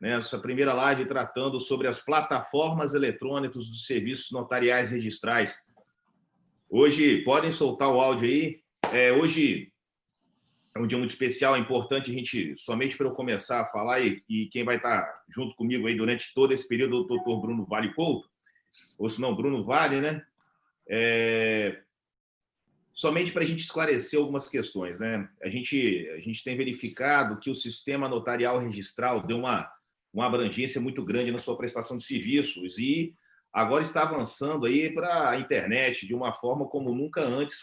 né? Essa primeira live tratando sobre as plataformas eletrônicas dos serviços notariais registrais. Hoje, podem soltar o áudio aí. Hoje é um dia muito especial, é importante a gente, somente para eu começar a falar, e quem vai estar junto comigo aí durante todo esse período, o doutor Bruno Vale Couto, ou se não, Bruno Vale, né? Somente para a gente esclarecer algumas questões, né? A gente tem verificado que o sistema notarial registral deu uma abrangência muito grande na sua prestação de serviços e agora está avançando aí para a internet de uma forma como nunca antes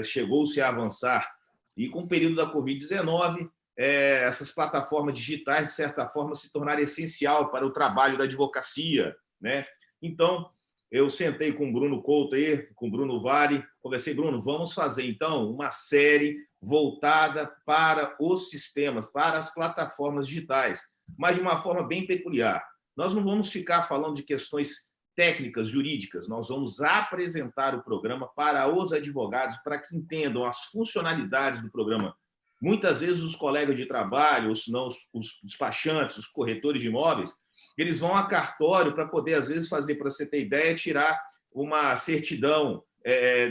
chegou-se a avançar. E com o período da Covid-19, essas plataformas digitais, de certa forma, se tornaram essencial para o trabalho da advocacia, né? Então, eu sentei com o Bruno Couto aí, com o Bruno Vale, conversei, Bruno, vamos fazer, então, uma série voltada para os sistemas, para as plataformas digitais, mas de uma forma bem peculiar. Nós não vamos ficar falando de questões técnicas, jurídicas, nós vamos apresentar o programa para os advogados, para que entendam as funcionalidades do programa. Muitas vezes os colegas de trabalho, ou se não os despachantes, os corretores de imóveis, eles vão a cartório para poder, às vezes, fazer, para você ter ideia, tirar uma certidão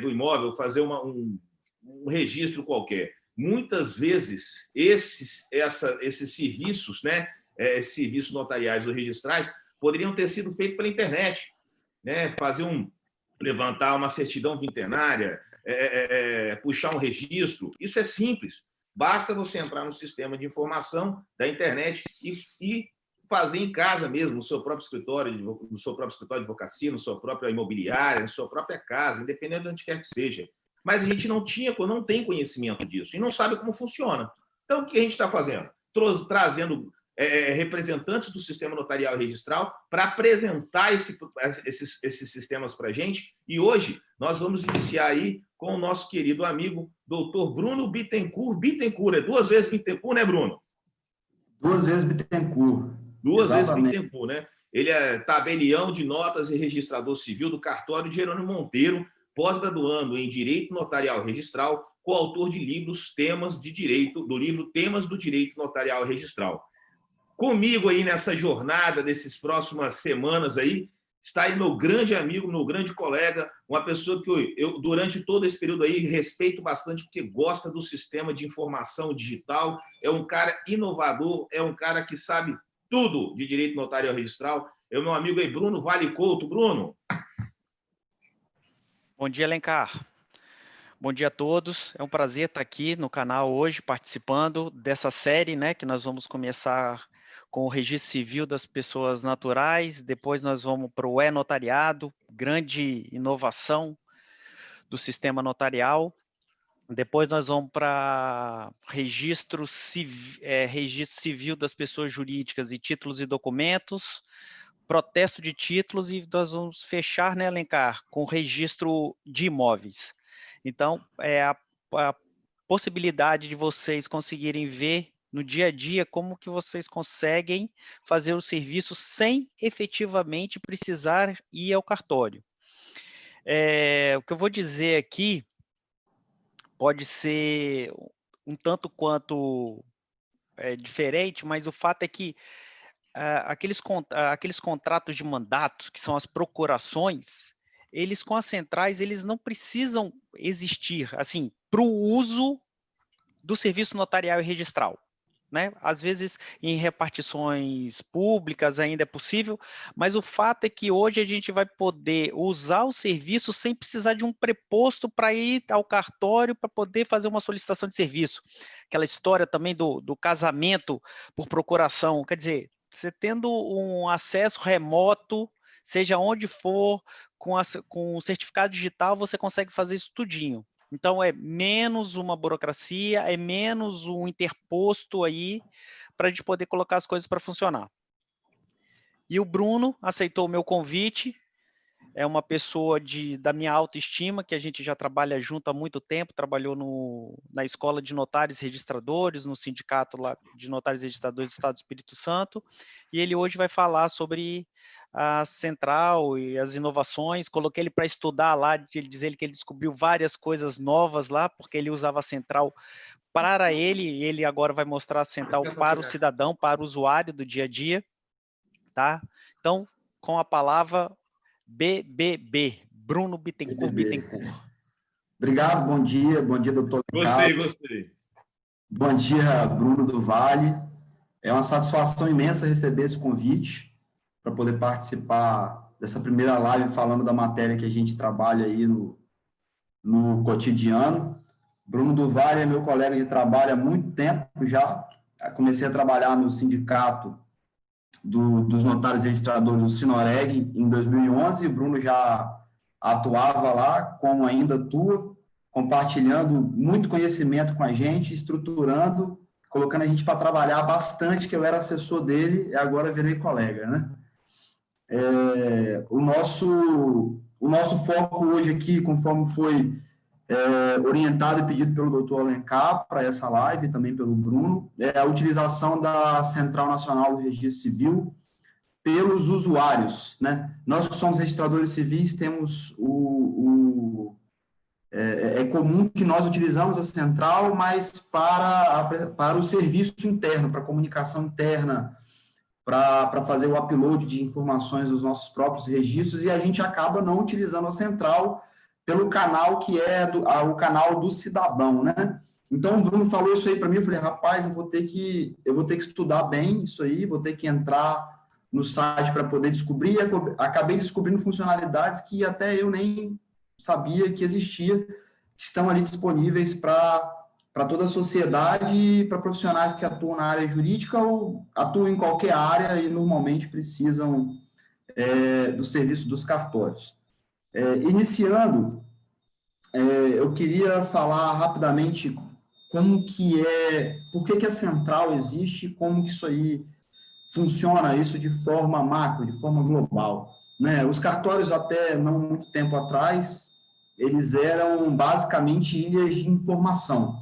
do imóvel, fazer um registro qualquer. Muitas vezes, esses serviços, né, serviços notariais ou registrais, poderiam ter sido feitos pela internet, né, levantar uma certidão vintenária, puxar um registro. Isso é simples. Basta você entrar no sistema de informação da internet e fazer em casa mesmo, no seu próprio escritório de advocacia, na sua própria imobiliária, na sua própria casa, independente de onde quer que seja. Mas a gente não tem conhecimento disso e não sabe como funciona. Então, o que a gente está fazendo? Trazendo representantes do sistema notarial e registral para apresentar esses sistemas para a gente. E hoje nós vamos iniciar aí com o nosso querido amigo, doutor Bruno Bittencourt. Bittencourt, é 2 vezes Bittencourt, né, Bruno? 2 vezes Bittencourt. 2 vezes Bittencourt, né? Ele é tabelião de notas e registrador civil do cartório de Jerônimo Monteiro, pós-graduando em Direito Notarial Registral, coautor de livros do livro Temas do Direito Notarial Registral. Comigo aí nessa jornada dessas próximas semanas aí, está aí meu grande amigo, meu grande colega, uma pessoa que eu durante todo esse período aí, respeito bastante, porque gosta do sistema de informação digital, é um cara inovador, é um cara que sabe tudo de direito notarial registral. É o meu amigo aí, Bruno Vale Couto. Bruno. Bom dia, Alencar. Bom dia a todos. É um prazer estar aqui no canal hoje, participando dessa série, né, que nós vamos começar com o registro civil das pessoas naturais, depois nós vamos para o e-notariado, grande inovação do sistema notarial, depois nós vamos para registro civil das pessoas jurídicas e títulos e documentos, protesto de títulos e nós vamos fechar, né, Alencar, com registro de imóveis. Então, a possibilidade de vocês conseguirem ver no dia a dia como que vocês conseguem fazer o serviço sem efetivamente precisar ir ao cartório. O que eu vou dizer aqui pode ser um tanto quanto diferente, mas o fato é que aqueles contratos de mandatos, que são as procurações, eles com as centrais, eles não precisam existir, assim, para o uso do serviço notarial e registral, né? Às vezes, em repartições públicas ainda é possível, mas o fato é que hoje a gente vai poder usar o serviço sem precisar de um preposto para ir ao cartório para poder fazer uma solicitação de serviço. Aquela história também do casamento por procuração, quer dizer, você tendo um acesso remoto, seja onde for, com o certificado digital, você consegue fazer isso tudinho. Então, é menos uma burocracia, é menos um interposto aí para a gente poder colocar as coisas para funcionar. E o Bruno aceitou o meu convite, é uma pessoa da minha autoestima, que a gente já trabalha junto há muito tempo, trabalhou na Escola de Notários e Registradores, no Sindicato lá de Notários e Registradores do Estado do Espírito Santo, e ele hoje vai falar sobre a central e as inovações. Coloquei ele para estudar lá, dizer que ele descobriu várias coisas novas lá, porque ele usava a central para ele, e ele agora vai mostrar a central para o cidadão, para o usuário do dia a dia. tá? Então, com a palavra BBB, Bruno Bittencourt Bittencourt. Obrigado, bom dia, doutor Gostei, Leonardo. gostei. Bom dia, Bruno do Vale. É uma satisfação imensa receber esse convite para poder participar dessa primeira live falando da matéria que a gente trabalha aí no cotidiano. Bruno do Vale é meu colega de trabalho há muito tempo já. Comecei a trabalhar no sindicato dos notários registradores do Sinoreg em 2011. O Bruno já atuava lá, como ainda atua, compartilhando muito conhecimento com a gente, estruturando, colocando a gente para trabalhar bastante, que eu era assessor dele e agora virei colega, né? O nosso foco hoje aqui, conforme foi orientado e pedido pelo doutor Alencar para essa live, também pelo Bruno, é a utilização da Central Nacional do Registro Civil pelos usuários, né? Nós que somos registradores civis temos é comum que nós utilizamos a central, mas para o serviço interno, para a comunicação interna, para fazer o upload de informações dos nossos próprios registros, e a gente acaba não utilizando a central pelo canal que é o canal do cidadão, né? Então, o Bruno falou isso aí para mim, eu falei, rapaz, eu vou ter que estudar bem isso aí, vou ter que entrar no site para poder descobrir, e acabei descobrindo funcionalidades que até eu nem sabia que existia, que estão ali disponíveis para toda a sociedade e para profissionais que atuam na área jurídica ou atuam em qualquer área e normalmente precisam do serviço dos cartórios. Iniciando, eu queria falar rapidamente como que por que a central existe, como que isso aí funciona, isso de forma macro, de forma global, né? Os cartórios, até não muito tempo atrás, eles eram basicamente ilhas de informação.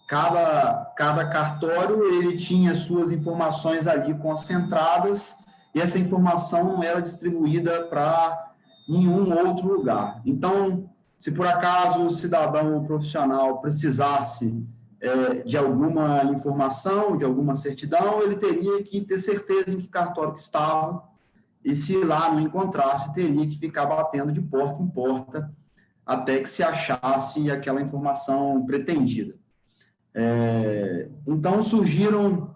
Cada cartório, ele tinha suas informações ali concentradas e essa informação não era distribuída para nenhum outro lugar. Então, se por acaso o cidadão ou profissional precisasse de alguma informação, de alguma certidão, ele teria que ter certeza em que cartório que estava, e se lá não encontrasse, teria que ficar batendo de porta em porta até que se achasse aquela informação pretendida. Então, surgiram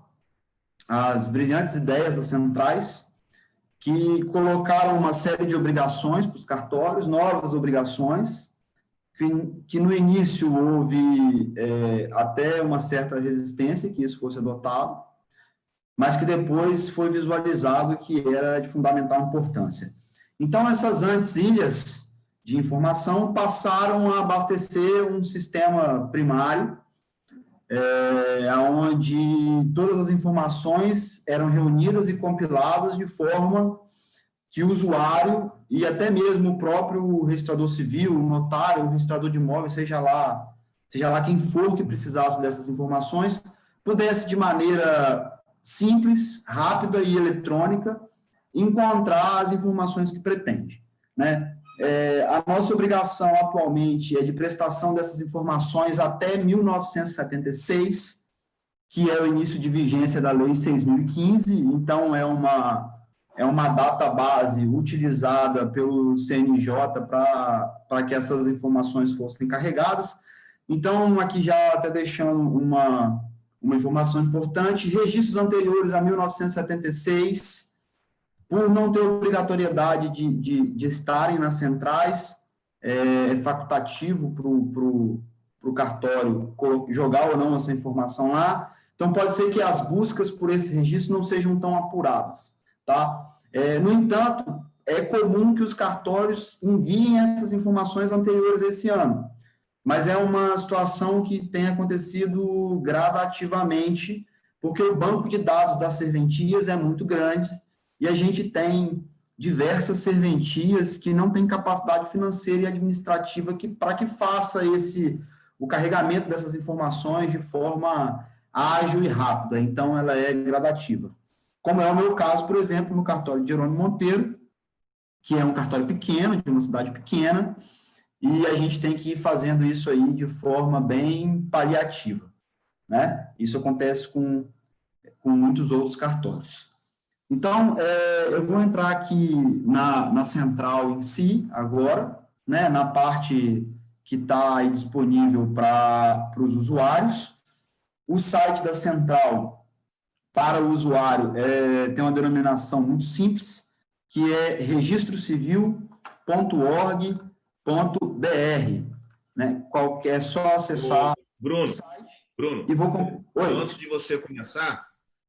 as brilhantes ideias das centrais, que colocaram uma série de obrigações para os cartórios, novas obrigações, que no início houve até uma certa resistência que isso fosse adotado, mas que depois foi visualizado que era de fundamental importância. Então, essas antes ilhas de informação passaram a abastecer um sistema primário, onde todas as informações eram reunidas e compiladas de forma que o usuário e até mesmo o próprio registrador civil, o notário, o registrador de imóveis, seja lá quem for que precisasse dessas informações, pudesse de maneira simples, rápida e eletrônica encontrar as informações que pretende, né? A nossa obrigação atualmente é de prestação dessas informações até 1976, que é o início de vigência da Lei 6.015, então é uma database utilizada pelo CNJ para que essas informações fossem carregadas. Então, aqui já até deixando uma informação importante, registros anteriores a 1976, por não ter obrigatoriedade de estarem nas centrais, é facultativo para o cartório jogar ou não essa informação lá. Então, pode ser que as buscas por esse registro não sejam tão apuradas, tá? No entanto, é comum que os cartórios enviem essas informações anteriores a esse ano, mas é uma situação que tem acontecido gradativamente, porque o banco de dados das serventias é muito grande e a gente tem diversas serventias que não têm capacidade financeira e administrativa para que faça o carregamento dessas informações de forma ágil e rápida, então ela é gradativa. Como é o meu caso, por exemplo, no cartório de Jerônimo Monteiro, que é um cartório pequeno, de uma cidade pequena, e a gente tem que ir fazendo isso aí de forma bem paliativa, né? Isso acontece com muitos outros cartórios. Então, eu vou entrar aqui na central em si, agora, né, na parte que está disponível para os usuários. O site da central para o usuário tem uma denominação muito simples, que é registrocivil.org.br, né? É só acessar Bruno, o site Bruno, e vou... só antes de você começar,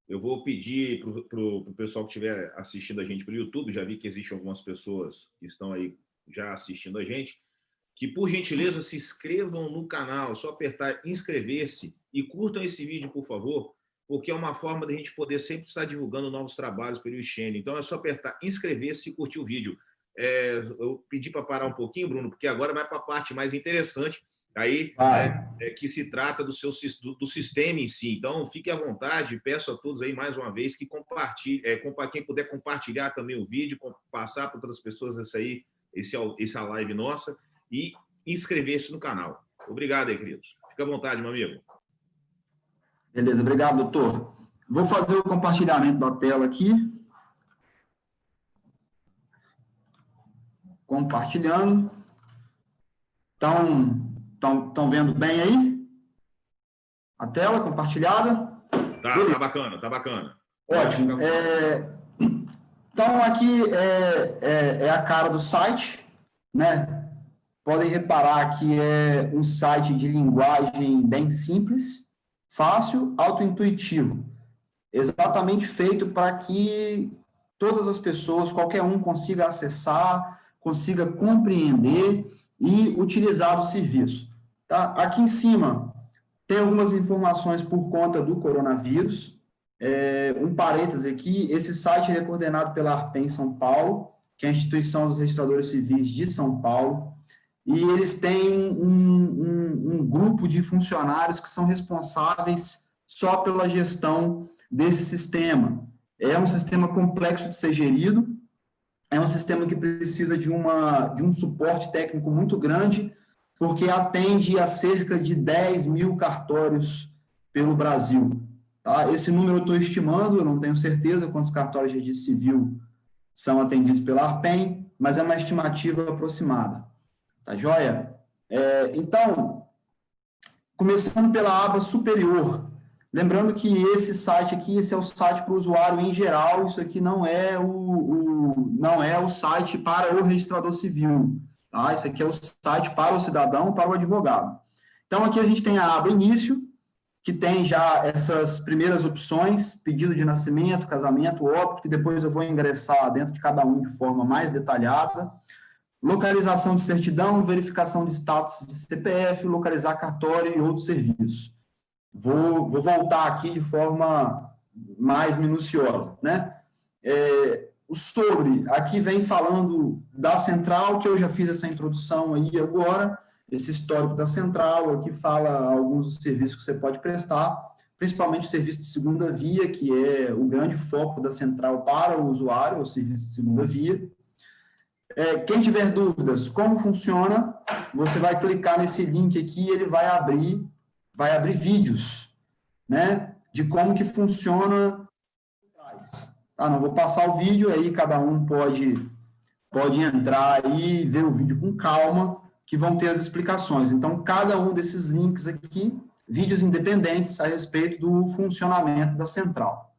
eu vou pedir para o pessoal que estiver assistindo a gente pelo YouTube, já vi que existem algumas pessoas que estão aí já assistindo a gente, que, por gentileza, se inscrevam no canal, só apertar inscrever-se e curtam esse vídeo, por favor, porque é uma forma de a gente poder sempre estar divulgando novos trabalhos pelo Xene. Então, é só apertar inscrever-se e curtir o vídeo. Eu pedi para parar um pouquinho, Bruno, porque agora vai para a parte mais interessante, aí, né, que se trata do sistema em si. Então, fique à vontade, peço a todos aí, mais uma vez, que compartilhem, quem puder compartilhar também o vídeo, passar para outras pessoas essa live nossa, e inscrever-se no canal. Obrigado aí, queridos. Fica à vontade, meu amigo. Beleza, obrigado, doutor. Vou fazer o compartilhamento da tela aqui. Compartilhando. Estão vendo bem aí? A tela compartilhada? Tá bacana, tá bacana. Ótimo. Então, aqui é a cara do site, né? Podem reparar que é um site de linguagem bem simples, fácil, autointuitivo. Exatamente feito para que todas as pessoas, qualquer um, consiga acessar, consiga compreender e utilizar o serviço. Tá? Aqui em cima tem algumas informações por conta do coronavírus. Um parêntese aqui, esse site é coordenado pela ARPEN São Paulo, que é a Instituição dos Registradores Civis de São Paulo, e eles têm um grupo de funcionários que são responsáveis só pela gestão desse sistema. É um sistema complexo de ser gerido, é um sistema que precisa de um suporte técnico muito grande, porque atende a cerca de 10 mil cartórios pelo Brasil. Tá? Esse número eu estou estimando, eu não tenho certeza quantos cartórios de registro civil são atendidos pela ARPEN, mas é uma estimativa aproximada. Tá joia? Então, começando pela aba superior, lembrando que esse site aqui, esse é o site para o usuário em geral, isso aqui não é o site para o registrador civil, tá? Isso aqui é o site para o cidadão, para o advogado. Então, aqui a gente tem a aba início, que tem já essas primeiras opções, pedido de nascimento, casamento, óbito, que depois eu vou ingressar dentro de cada um de forma mais detalhada. Localização de certidão, verificação de status de CPF, localizar cartório e outros serviços. Vou voltar aqui de forma mais minuciosa, né? Aqui vem falando da central, que eu já fiz essa introdução aí agora, esse histórico da central, aqui fala alguns dos serviços que você pode prestar, principalmente o serviço de segunda via, que é o grande foco da central para o usuário, o serviço de segunda via. Quem tiver dúvidas, como funciona, você vai clicar nesse link aqui e ele vai abrir vídeos, né, de como que funciona. Não vou passar o vídeo, aí cada um pode entrar aí e ver o vídeo com calma, que vão ter as explicações. Então, cada um desses links aqui, vídeos independentes a respeito do funcionamento da central.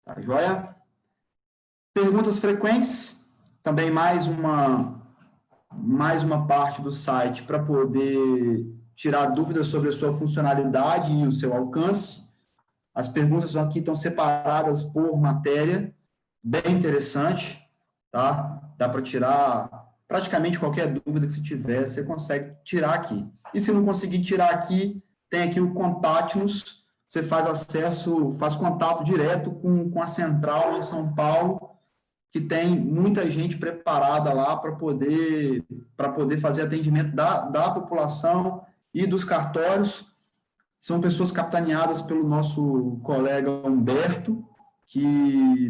Tá joia? Perguntas frequentes. Também mais uma parte do site para poder tirar dúvidas sobre a sua funcionalidade e o seu alcance. As perguntas aqui estão separadas por matéria, bem interessante, tá? Dá para tirar praticamente qualquer dúvida que você tiver, você consegue tirar aqui. E se não conseguir tirar aqui, tem aqui o Contate-nos, você faz contato direto com a central em São Paulo, que tem muita gente preparada lá para poder fazer atendimento da população e dos cartórios. São pessoas capitaneadas pelo nosso colega Humberto,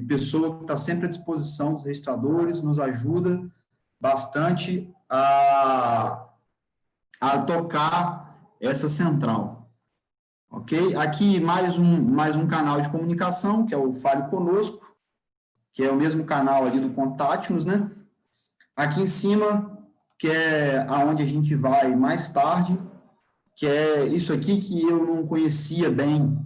pessoa que está sempre à disposição dos registradores, nos ajuda bastante a tocar essa central. Ok? Aqui mais um canal de comunicação, que é o Fale Conosco, que é o mesmo canal ali do Contact-nos, né? Aqui em cima, que é aonde a gente vai mais tarde, que é isso aqui que eu não conhecia bem,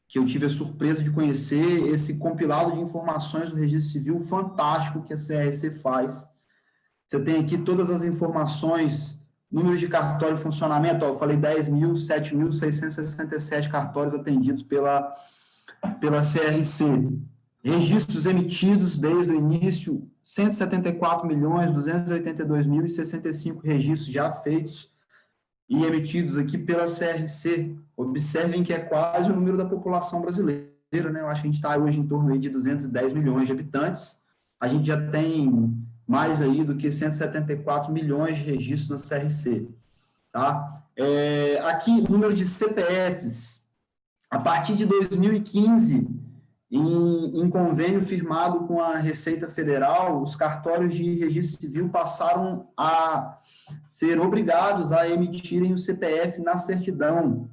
que eu tive a surpresa de conhecer, esse compilado de informações do Registro Civil fantástico que a CRC faz. Você tem aqui todas as informações, números de cartório em funcionamento, ó, eu falei 10.007.667 cartórios atendidos pela CRC. Registros emitidos desde o início, 174.282.065 registros já feitos e emitidos aqui pela CRC. Observem que é quase o número da população brasileira, né? Eu acho que a gente está hoje em torno aí de 210 milhões de habitantes. A gente já tem mais aí do que 174 milhões de registros na CRC. Tá? Aqui, número de CPFs. A partir de 2015, em convênio firmado com a Receita Federal, os cartórios de registro civil passaram a ser obrigados a emitirem o CPF na certidão,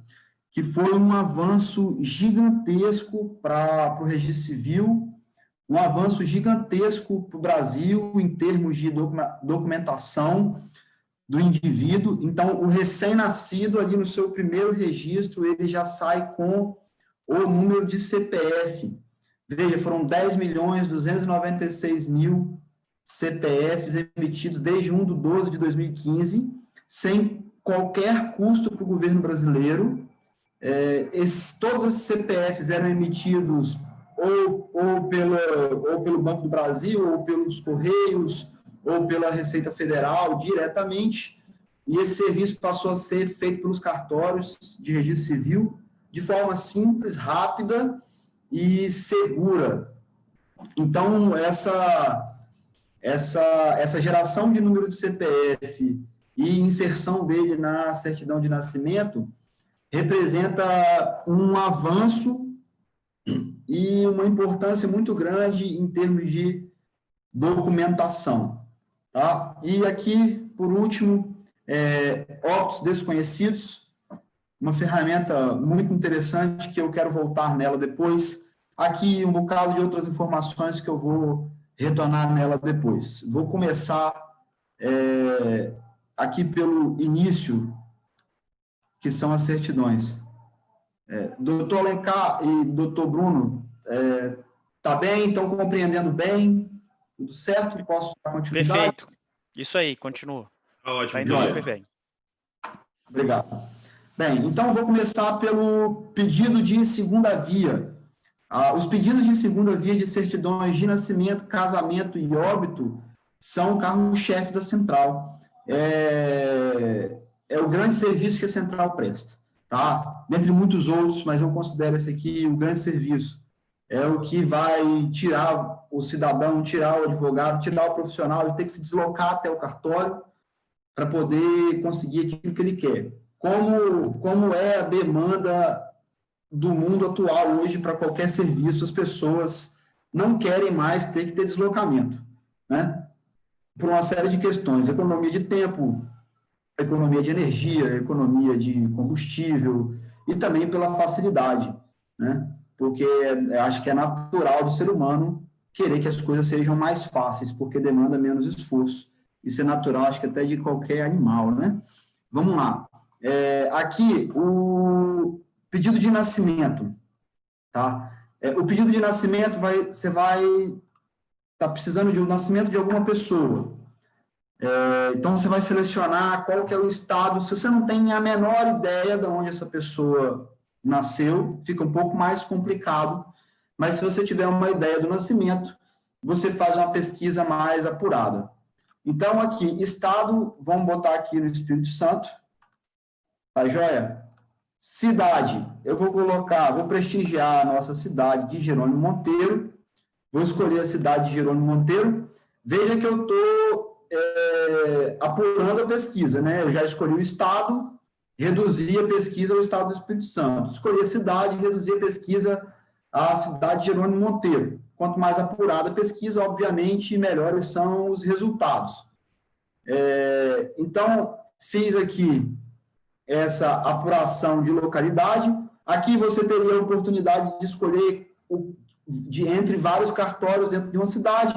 que foi um avanço gigantesco para o registro civil, um avanço gigantesco para o Brasil em termos de documentação do indivíduo. Então, o recém-nascido ali no seu primeiro registro, ele já sai com o número de CPF. Veja, foram 10.296.000 CPFs emitidos desde 1/12/2015, sem qualquer custo para o governo brasileiro. Todos esses CPFs eram emitidos ou pelo Banco do Brasil, ou pelos Correios, ou pela Receita Federal, diretamente, e esse serviço passou a ser feito pelos cartórios de registro civil, de forma simples, rápida e segura. Então, essa geração de número de CPF e inserção dele na certidão de nascimento representa um avanço e uma importância muito grande em termos de documentação. Tá? E aqui, por último, óbitos desconhecidos, uma ferramenta muito interessante que eu quero voltar nela depois. Aqui um bocado de outras informações que eu vou retornar nela depois. Vou começar aqui pelo início, que são as certidões. Doutor Alencar e doutor Bruno, tá bem? Estão compreendendo bem? Tudo certo? Posso dar continuidade? Perfeito. Isso aí, continua. Ótimo. Tá indo super bem. Obrigado. Bem, então vou começar pelo pedido de segunda via. Os pedidos de segunda via de certidões de nascimento, casamento e óbito são o carro-chefe da Central. É o grande serviço que a Central presta, tá? Dentre muitos outros, mas eu considero esse aqui o grande serviço. É o que vai tirar o cidadão, tirar o advogado, tirar o profissional de ter que se deslocar até o cartório para poder conseguir aquilo que ele quer. Como é a demanda do mundo atual hoje para qualquer serviço, as pessoas não querem mais ter que ter deslocamento, né? Por uma série de questões, economia de tempo, economia de energia, economia de combustível e também pela facilidade, né? Porque acho que é natural do ser humano querer que as coisas sejam mais fáceis, porque demanda menos esforço. Isso é natural, acho que até de qualquer animal, né? Vamos lá. Aqui, o pedido de nascimento, tá? O pedido de nascimento, você vai estar precisando de um nascimento de alguma pessoa. Então, você vai selecionar qual que é o estado. Se você não tem a menor ideia de onde essa pessoa nasceu, fica um pouco mais complicado, mas se você tiver uma ideia do nascimento, você faz uma pesquisa mais apurada. Então, aqui, estado, vamos botar aqui no Espírito Santo, tá joia? Cidade, eu vou prestigiar a nossa cidade de Jerônimo Monteiro, vou escolher a cidade de Jerônimo Monteiro. Veja que eu estou apurando a pesquisa, né? Eu já escolhi o estado, reduzi a pesquisa ao estado do Espírito Santo. Escolhi a cidade, reduzi a pesquisa à cidade de Jerônimo Monteiro. Quanto mais apurada a pesquisa, obviamente, melhores são os resultados. Então, fiz aqui essa apuração de localidade. Aqui você teria a oportunidade de escolher entre vários cartórios dentro de uma cidade.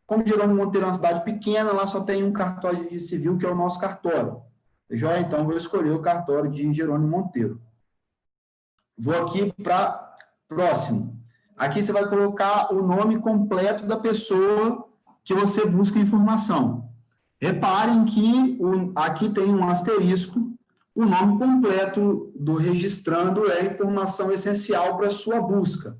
Como Jerônimo Monteiro é uma cidade pequena, lá só tem um cartório de civil, que é o nosso cartório. Joia? Então, vou escolher o cartório de Jerônimo Monteiro. Vou aqui para próximo. Aqui você vai colocar o nome completo da pessoa que você busca informação. Reparem que aqui tem um asterisco. O nome completo do registrando é a informação essencial para a sua busca.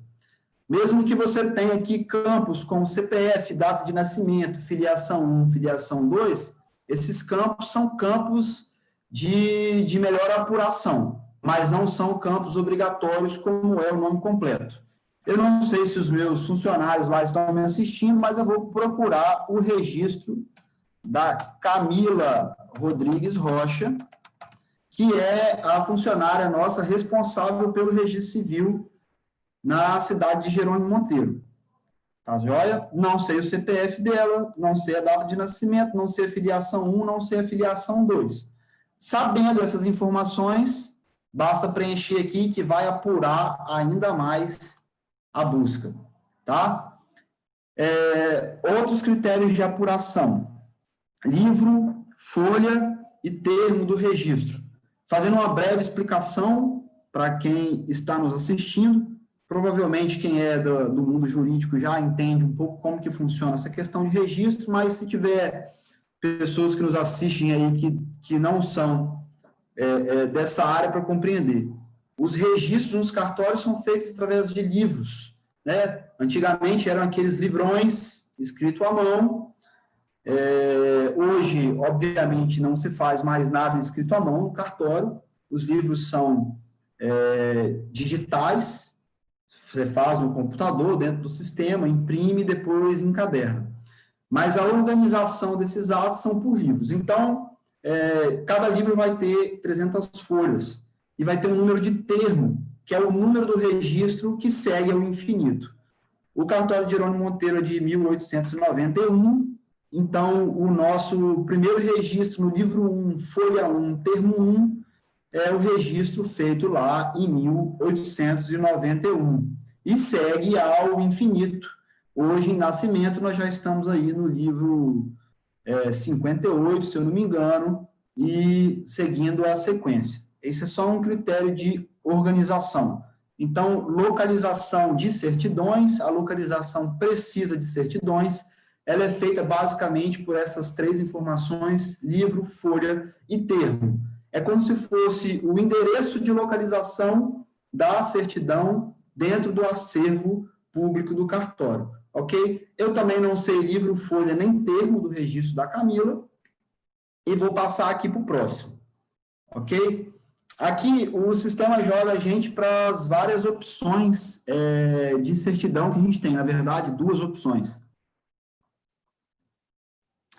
Mesmo que você tenha aqui campos como CPF, data de nascimento, filiação 1, filiação 2, esses campos são campos de melhor apuração, mas não são campos obrigatórios como é o nome completo. Eu não sei se os meus funcionários lá estão me assistindo, mas eu vou procurar o registro da Camila Rodrigues Rocha, que é a funcionária nossa responsável pelo registro civil na cidade de Jerônimo Monteiro. Tá joia? Não sei o CPF dela, não sei a data de nascimento, não sei a filiação 1, não sei a filiação 2. Sabendo essas informações, basta preencher aqui que vai apurar ainda mais a busca, tá? Outros critérios de apuração: livro, folha e termo do registro. Fazendo uma breve explicação para quem está nos assistindo, provavelmente quem é do mundo jurídico já entende um pouco como que funciona essa questão de registro, mas se tiver pessoas que nos assistem aí que não são dessa área para compreender. Os registros nos cartórios são feitos através de livros, né? Antigamente eram aqueles livrões escritos à mão. Hoje, obviamente, não se faz mais nada escrito à mão no cartório. Os livros são digitais, você faz no computador, dentro do sistema, imprime e depois encaderna. Mas a organização desses atos são por livros. Então, cada livro vai ter 300 folhas e vai ter um número de termo, que é o número do registro que segue ao infinito. O cartório de Jerônimo Monteiro é de 1891, então o nosso primeiro registro no livro 1, folha 1, termo 1, é o registro feito lá em 1891 e segue ao infinito. Hoje, em Nascimento, nós já estamos aí no livro 58, se eu não me engano, e seguindo a sequência. Esse é só um critério de organização. Então, localização de certidões, a localização precisa de certidões, ela é feita basicamente por essas três informações: livro, folha e termo. É como se fosse o endereço de localização da certidão dentro do acervo público do cartório, ok? Eu também não sei livro, folha, nem termo do registro da Camila, e vou passar aqui para o próximo, ok? Aqui o sistema joga a gente para as várias opções de certidão que a gente tem, na verdade, duas opções.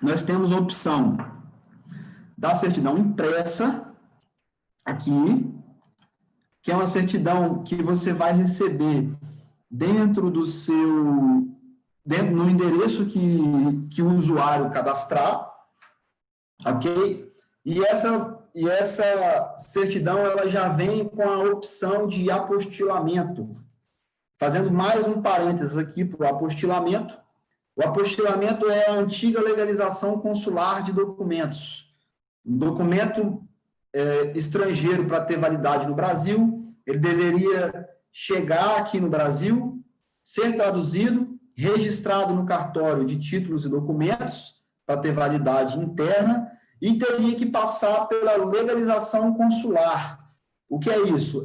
Nós temos a opção da certidão impressa, aqui, que é uma certidão que você vai receber dentro do no endereço que o usuário cadastrar, ok? E essa certidão, ela já vem com a opção de apostilamento. Fazendo mais um parênteses aqui para o apostilamento. O apostilamento é a antiga legalização consular de documentos. Um documento estrangeiro, para ter validade no Brasil, ele deveria chegar aqui no Brasil, ser traduzido, registrado no cartório de títulos e documentos, para ter validade interna, e teria que passar pela legalização consular. O que é isso?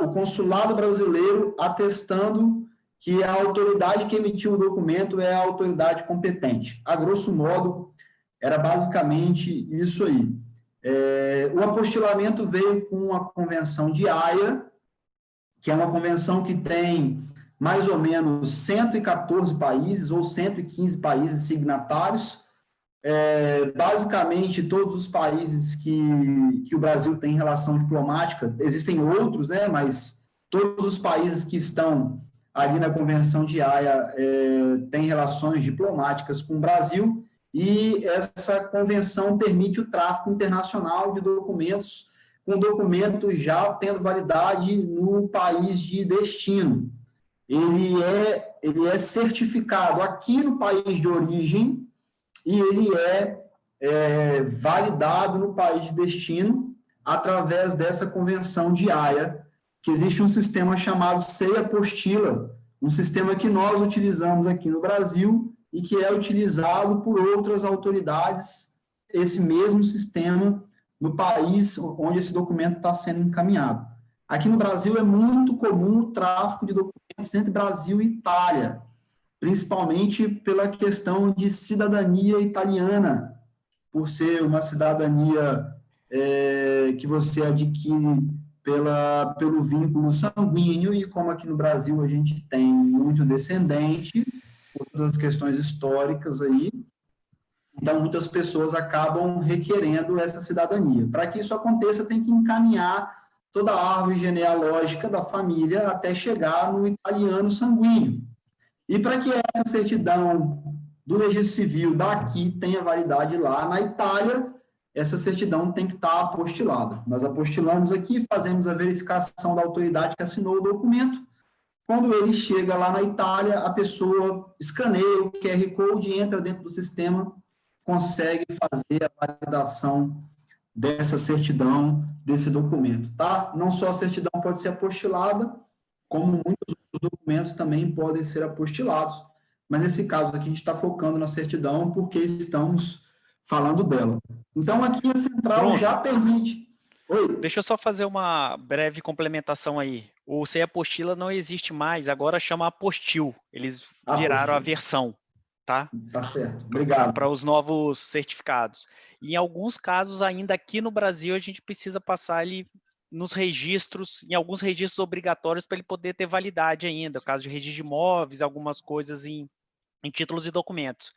O consulado brasileiro atestando que a autoridade que emitiu o documento é a autoridade competente. A grosso modo, era basicamente isso aí. O apostilamento veio com a Convenção de Haia, que é uma convenção que tem mais ou menos 114 países ou 115 países signatários. Basicamente, todos os países que o Brasil tem relação diplomática, existem outros, né, mas todos os países que estão ali na Convenção de Haia têm relações diplomáticas com o Brasil, e essa convenção permite o tráfico internacional de documentos, com documentos já tendo validade no país de destino. ele é certificado aqui no país de origem e ele é validado no país de destino através dessa convenção de Haia, que existe um sistema chamado SEI-Apostila, um sistema que nós utilizamos aqui no Brasil e que é utilizado por outras autoridades, esse mesmo sistema no país onde esse documento está sendo encaminhado. Aqui no Brasil é muito comum o tráfico de documentos entre Brasil e Itália, principalmente pela questão de cidadania italiana, por ser uma cidadania que você adquire pelo vínculo sanguíneo, e como aqui no Brasil a gente tem muito descendente, por todas as questões históricas aí, então muitas pessoas acabam requerendo essa cidadania. Para que isso aconteça, tem que encaminhar toda a árvore genealógica da família até chegar no italiano sanguíneo. E para que essa certidão do registro civil daqui tenha validade lá na Itália, essa certidão tem que estar apostilada. Nós apostilamos aqui, fazemos a verificação da autoridade que assinou o documento. Quando ele chega lá na Itália, a pessoa escaneia o QR Code, entra dentro do sistema, consegue fazer a validação dessa certidão, desse documento, tá? Não só a certidão pode ser apostilada, como muitos outros documentos também podem ser apostilados, mas nesse caso aqui a gente está focando na certidão porque estamos falando dela. Então aqui a central Pronto. já permite... Oi? Deixa eu só fazer uma breve complementação aí. O SEI Apostila não existe mais, agora chama Apostil. Eles viraram a versão, tá? Tá certo, obrigado. Para os novos certificados. E em alguns casos, ainda aqui no Brasil, a gente precisa passar ali nos registros, em alguns registros obrigatórios para ele poder ter validade ainda, no caso de registro de imóveis, algumas coisas em títulos e documentos.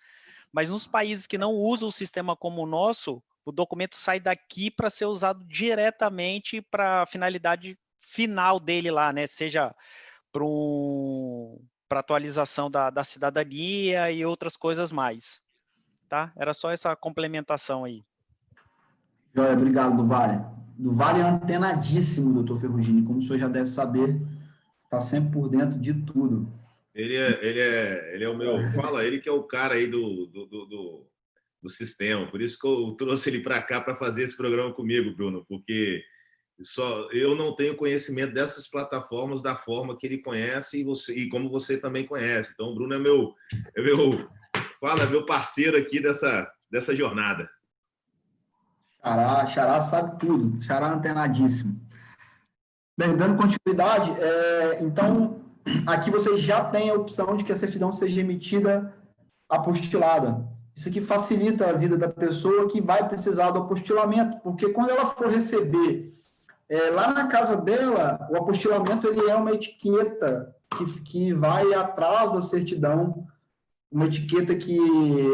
Mas nos países que não usam o sistema como o nosso, o documento sai daqui para ser usado diretamente para a finalidade final dele lá, né? Seja para atualização da cidadania e outras coisas mais. Tá? Era só essa complementação aí. Joia, obrigado, Duvalli. Duvalli é antenadíssimo, doutor Ferrugini, como o senhor já deve saber, está sempre por dentro de tudo. Ele é o meu... Fala, ele que é o cara aí do sistema. Por isso que eu trouxe ele para cá para fazer esse programa comigo, Bruno, porque eu não tenho conhecimento dessas plataformas da forma que ele conhece e como você também conhece. Então, o Bruno é meu parceiro aqui dessa jornada. Xará sabe tudo, Xará antenadíssimo. Bem, dando continuidade, então, aqui você já tem a opção de que a certidão seja emitida apostilada. Isso aqui facilita a vida da pessoa que vai precisar do apostilamento, porque quando ela for receber lá na casa dela, o apostilamento ele é uma etiqueta que vai atrás da certidão, uma etiqueta que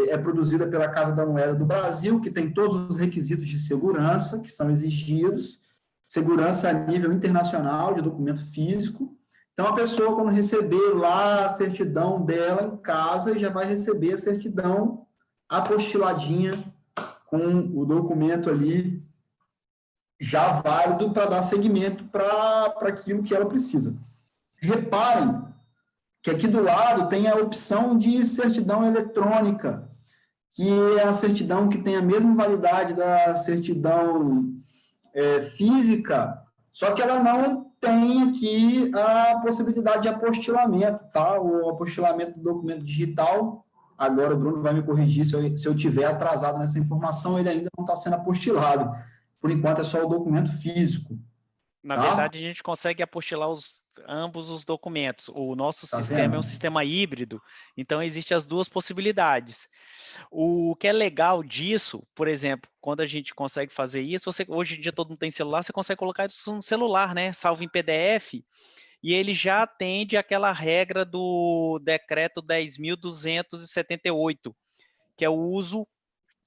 é produzida pela Casa da Moeda do Brasil, que tem todos os requisitos de segurança que são exigidos, segurança a nível internacional de documento físico. Então, a pessoa, quando receber lá a certidão dela em casa, já vai receber a certidão apostiladinha com o documento ali já válido para dar seguimento para aquilo que ela precisa. Reparem que aqui do lado tem a opção de certidão eletrônica, que é a certidão que tem a mesma validade da certidão física, só que ela não tem aqui a possibilidade de apostilamento, tá? O apostilamento do documento digital, agora o Bruno vai me corrigir se eu tiver atrasado nessa informação, ele ainda não está sendo apostilado. Por enquanto é só o documento físico. Na verdade, a gente consegue apostilar ambos os documentos. O nosso sistema é um sistema híbrido, então existem as duas possibilidades. O que é legal disso, por exemplo, quando a gente consegue fazer isso, hoje em dia todo mundo tem celular, você consegue colocar isso no celular, né? Salvo em PDF, e ele já atende aquela regra do decreto 10.278, que é o uso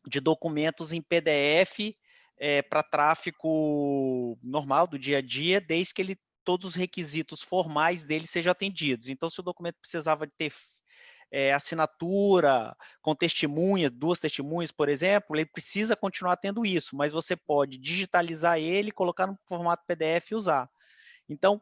de documentos em PDF para tráfico normal do dia a dia, desde que todos os requisitos formais dele sejam atendidos. Então, se o documento precisava de ter assinatura com testemunhas, 2 testemunhas, por exemplo, ele precisa continuar tendo isso, mas você pode digitalizar ele, colocar no formato PDF e usar. Então,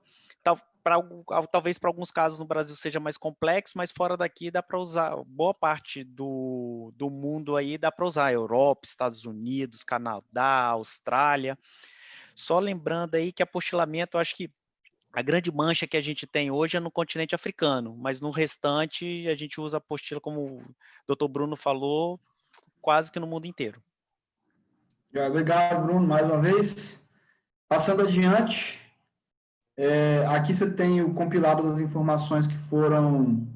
talvez para alguns casos no Brasil seja mais complexo, mas fora daqui dá para usar, boa parte do mundo aí dá para usar, Europa, Estados Unidos, Canadá, Austrália. Só lembrando aí que apostilamento, eu acho que a grande mancha que a gente tem hoje é no continente africano, mas no restante a gente usa apostila, como o doutor Bruno falou, quase que no mundo inteiro. Obrigado, Bruno, mais uma vez. Passando adiante, aqui você tem o compilado das informações que foram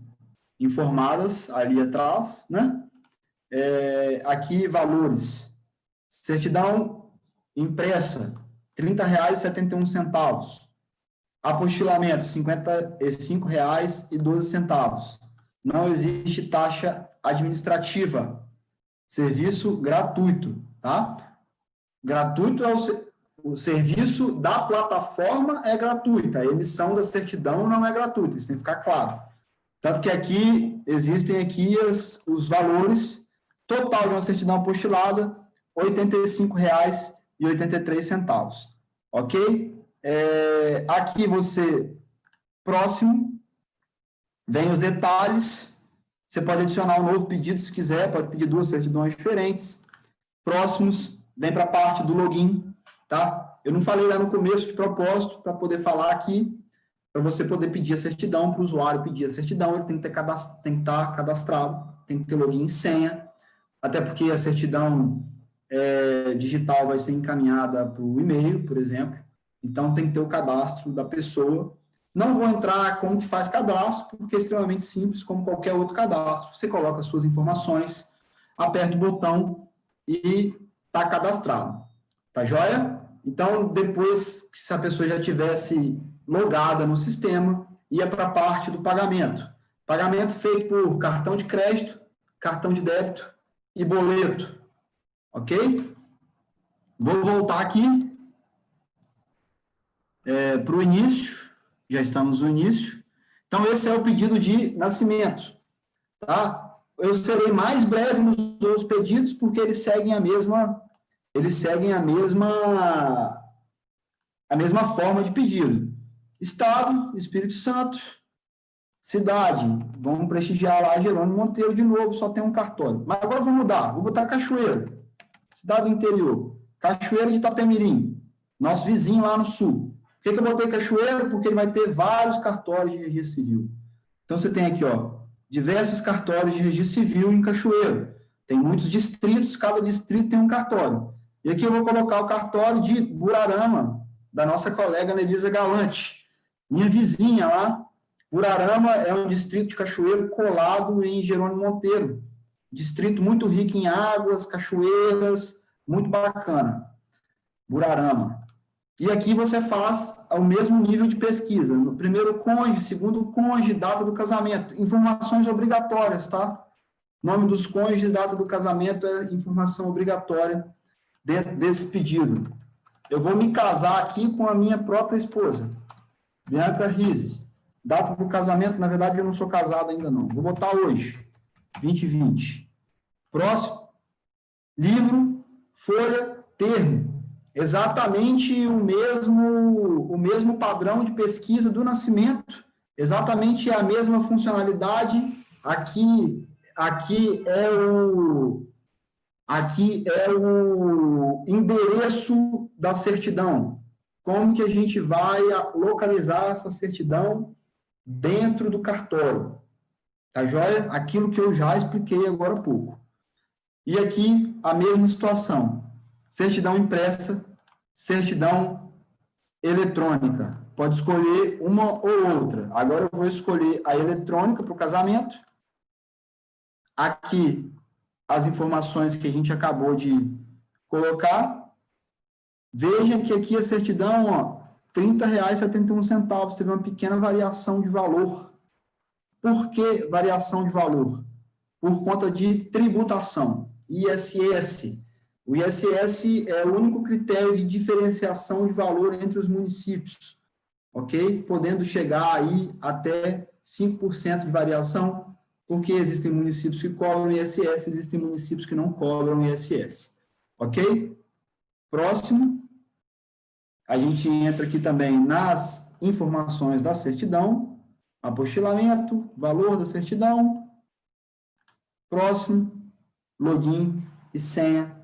informadas ali atrás, né? Aqui, valores. Certidão impressa, R$ 30,71. Apostilamento, R$ 55,12. Não existe taxa administrativa. Serviço gratuito, tá? Gratuito é o serviço da plataforma é gratuita. A emissão da certidão não é gratuita, isso tem que ficar claro. Tanto que aqui, existem aqui os valores total de uma certidão apostilada, R$ 85,83. Ok? Aqui próximo, vem os detalhes. Você pode adicionar um novo pedido se quiser, pode pedir 2 certidões diferentes. Próximos, vem para a parte do login, tá? Eu não falei lá no começo de propósito, para poder falar aqui, para você poder pedir a certidão, para o usuário pedir a certidão, ele tem que estar cadastrado, tem que ter login e senha, até porque a certidão digital vai ser encaminhada para o e-mail, por exemplo, então tem que ter o cadastro da pessoa. Não vou entrar como que faz cadastro, porque é extremamente simples, como qualquer outro cadastro. Você coloca as suas informações, aperta o botão e está cadastrado. Tá joia? Então, depois, se a pessoa já tivesse logada no sistema, ia para a parte do pagamento. Pagamento feito por cartão de crédito, cartão de débito e boleto. Ok? Vou voltar aqui para o início. Já estamos no início. Então, esse é o pedido de nascimento. Tá? Eu serei mais breve nos outros pedidos, porque eles seguem a mesma forma de pedido. Estado, Espírito Santo. Cidade, vamos prestigiar lá Jerônimo Monteiro de novo, só tem um cartório. Mas agora vou mudar, vou botar Cachoeiro. Cidade do interior. Cachoeiro de Itapemirim, nosso vizinho lá no sul. Por que eu botei Cachoeiro? Porque ele vai ter vários cartórios de registro civil. Então, você tem aqui, ó, diversos cartórios de registro civil em Cachoeiro. Tem muitos distritos, cada distrito tem um cartório. E aqui eu vou colocar o cartório de Burarama, da nossa colega Nelisa Galante, minha vizinha lá. Burarama é um distrito de Cachoeiro colado em Jerônimo Monteiro. Distrito muito rico em águas, cachoeiras, muito bacana. Burarama. E aqui você faz o mesmo nível de pesquisa. No primeiro cônjuge, segundo cônjuge, data do casamento. Informações obrigatórias, tá? Nome dos cônjuges, data do casamento é informação obrigatória dentro desse pedido. Eu vou me casar aqui com a minha própria esposa, Bianca Rizzi. Data do casamento, na verdade, eu não sou casado ainda não. Vou botar hoje, 2020. Próximo. Livro, folha, termo. Exatamente o mesmo padrão de pesquisa do nascimento, exatamente a mesma funcionalidade. Aqui é o endereço da certidão. Como que a gente vai localizar essa certidão dentro do cartório? Tá joia? Aquilo que eu já expliquei agora há pouco. E aqui a mesma situação. Certidão impressa, certidão eletrônica. Pode escolher uma ou outra. Agora eu vou escolher a eletrônica para o casamento. Aqui, as informações que a gente acabou de colocar. Veja que aqui a certidão, ó, R$ 30,71. Teve uma pequena variação de valor. Por que variação de valor? Por conta de tributação. ISS. O ISS é o único critério de diferenciação de valor entre os municípios, ok? Podendo chegar aí até 5% de variação, porque existem municípios que cobram ISS, existem municípios que não cobram ISS, ok? Próximo. A gente entra aqui também nas informações da certidão, apostilamento, valor da certidão, próximo, login e senha,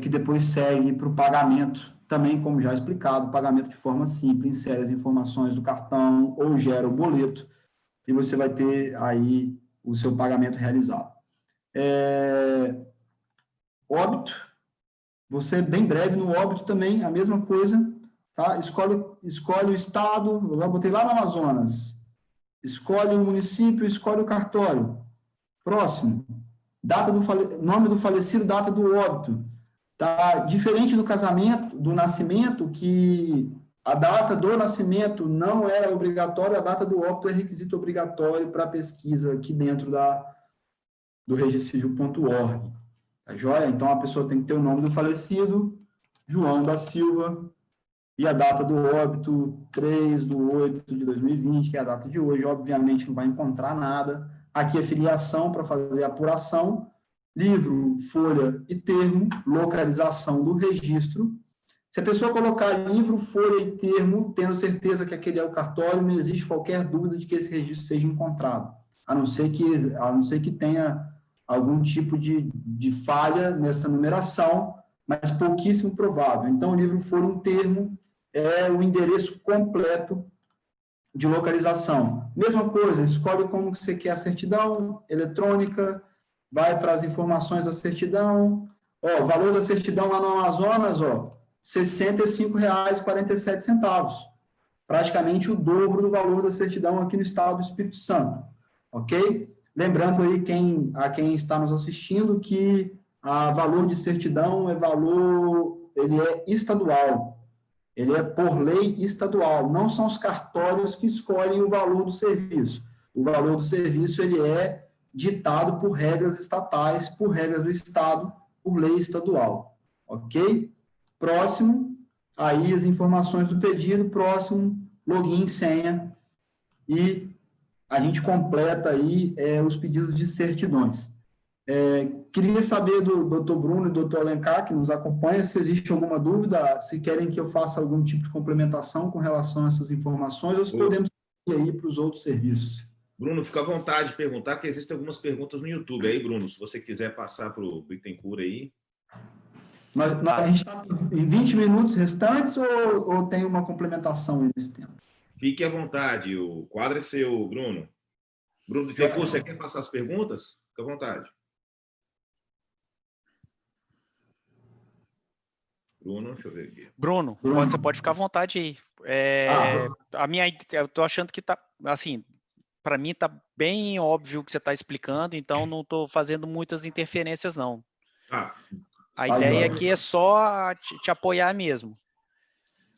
que depois segue para o pagamento, também como já explicado, pagamento de forma simples, insere as informações do cartão ou gera o boleto, e você vai ter aí o seu pagamento realizado. Óbito, você bem breve no óbito também, a mesma coisa, tá? Escolhe o estado, eu já botei lá no Amazonas, escolhe o município, escolhe o cartório. Próximo, nome do falecido, data do óbito. Tá? Diferente do casamento, do nascimento, que a data do nascimento não era obrigatória, a data do óbito é requisito obrigatório para pesquisa aqui dentro do registrocivil.org. Tá joia? Então, a pessoa tem que ter o nome do falecido, João da Silva, e a data do óbito, 3/8/2020, que é a data de hoje. Obviamente, não vai encontrar nada. Aqui é filiação para fazer a apuração, livro, folha e termo, localização do registro. Se a pessoa colocar livro, folha e termo, tendo certeza que aquele é o cartório, não existe qualquer dúvida de que esse registro seja encontrado, a não ser que tenha algum tipo de falha nessa numeração, mas pouquíssimo provável. Então, o livro, folha e termo é o endereço completo de localização. Mesma coisa, escolhe como que você quer a certidão eletrônica, vai para as informações da certidão, o valor da certidão lá no Amazonas, R$ 65,47, praticamente o dobro do valor da certidão aqui no estado do Espírito Santo, ok? Lembrando aí a quem está nos assistindo que o valor de certidão ele é estadual, ele é por lei estadual, não são os cartórios que escolhem o valor do serviço. O valor do serviço ele é ditado por regras estatais, por regras do Estado, por lei estadual. Ok? Próximo, aí as informações do pedido, próximo, login, senha, e a gente completa aí os pedidos de certidões. Queria saber do Dr. Bruno e do Dr. Alencar, que nos acompanha, se existe alguma dúvida, se querem que eu faça algum tipo de complementação com relação a essas informações, ou se podemos ir aí para os outros serviços. Bruno, fica à vontade de perguntar, que existem algumas perguntas no YouTube aí, Bruno, se você quiser passar para o Bittencourt aí. A gente está em 20 minutos restantes ou tem uma complementação nesse tempo? Fique à vontade, o quadro é seu, Bruno. Bruno Bittencourt, você quer passar as perguntas? Fica à vontade. Bruno, deixa eu ver aqui. Bruno, você pode ficar à vontade aí. Eu estou achando que está, assim, para mim está bem óbvio o que você está explicando, então não estou fazendo muitas interferências, não. A ideia aqui é só te apoiar mesmo.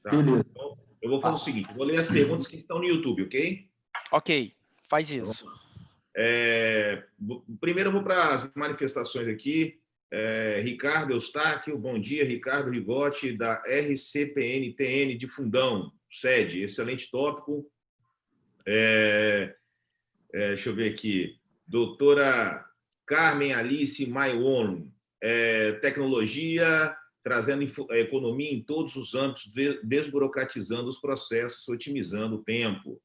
Tá. Então, eu vou fazer o seguinte, eu vou ler as perguntas que estão no YouTube, ok? Ok, faz isso. Primeiro eu vou para as manifestações aqui. Ricardo Eustáquio, bom dia, Ricardo Rigotti, da RCPN-TN de Fundão, sede, excelente tópico. Deixa eu ver aqui, doutora Carmen Alice Maion, tecnologia, trazendo economia em todos os âmbitos, desburocratizando os processos, otimizando o tempo.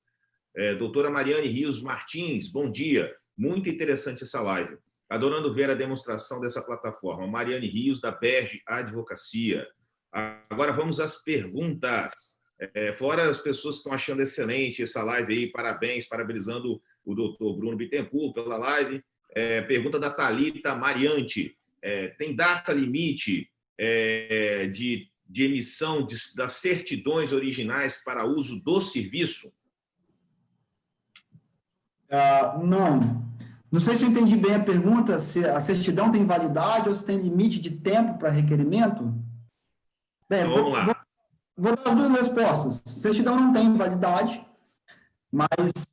Doutora Mariane Rios Martins, bom dia, muito interessante essa live. Adorando ver a demonstração dessa plataforma. Mariane Rios, da Berge Advocacia. Agora vamos às perguntas. Fora as pessoas que estão achando excelente essa live aí, parabéns, parabenizando o doutor Bruno Bittencourt pela live. Pergunta da Thalita Mariante. Tem data limite de emissão das certidões originais para uso do serviço? Não. Não sei se eu entendi bem a pergunta, se a certidão tem validade ou se tem limite de tempo para requerimento. Bem, vamos lá. Vou dar as duas respostas. Certidão não tem validade, mas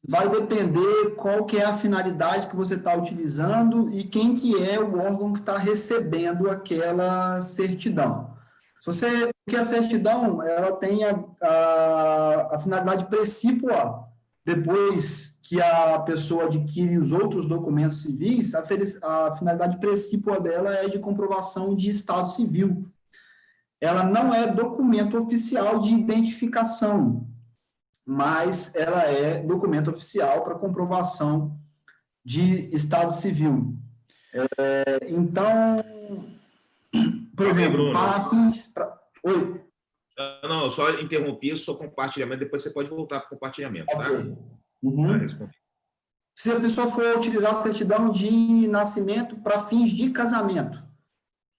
vai depender qual que é a finalidade que você está utilizando e quem que é o órgão que está recebendo aquela certidão. Porque a certidão ela tem a finalidade precípua. Depois que a pessoa adquire os outros documentos civis, a finalidade precípua dela é de comprovação de estado civil. ela não é documento oficial de identificação, mas ela é documento oficial para comprovação de estado civil. Então, por exemplo, para fins... Oi? Não, eu só interrompi o seu compartilhamento, depois você pode voltar para o compartilhamento, tá? Okay. Uhum. Se a pessoa for utilizar a certidão de nascimento para fins de casamento,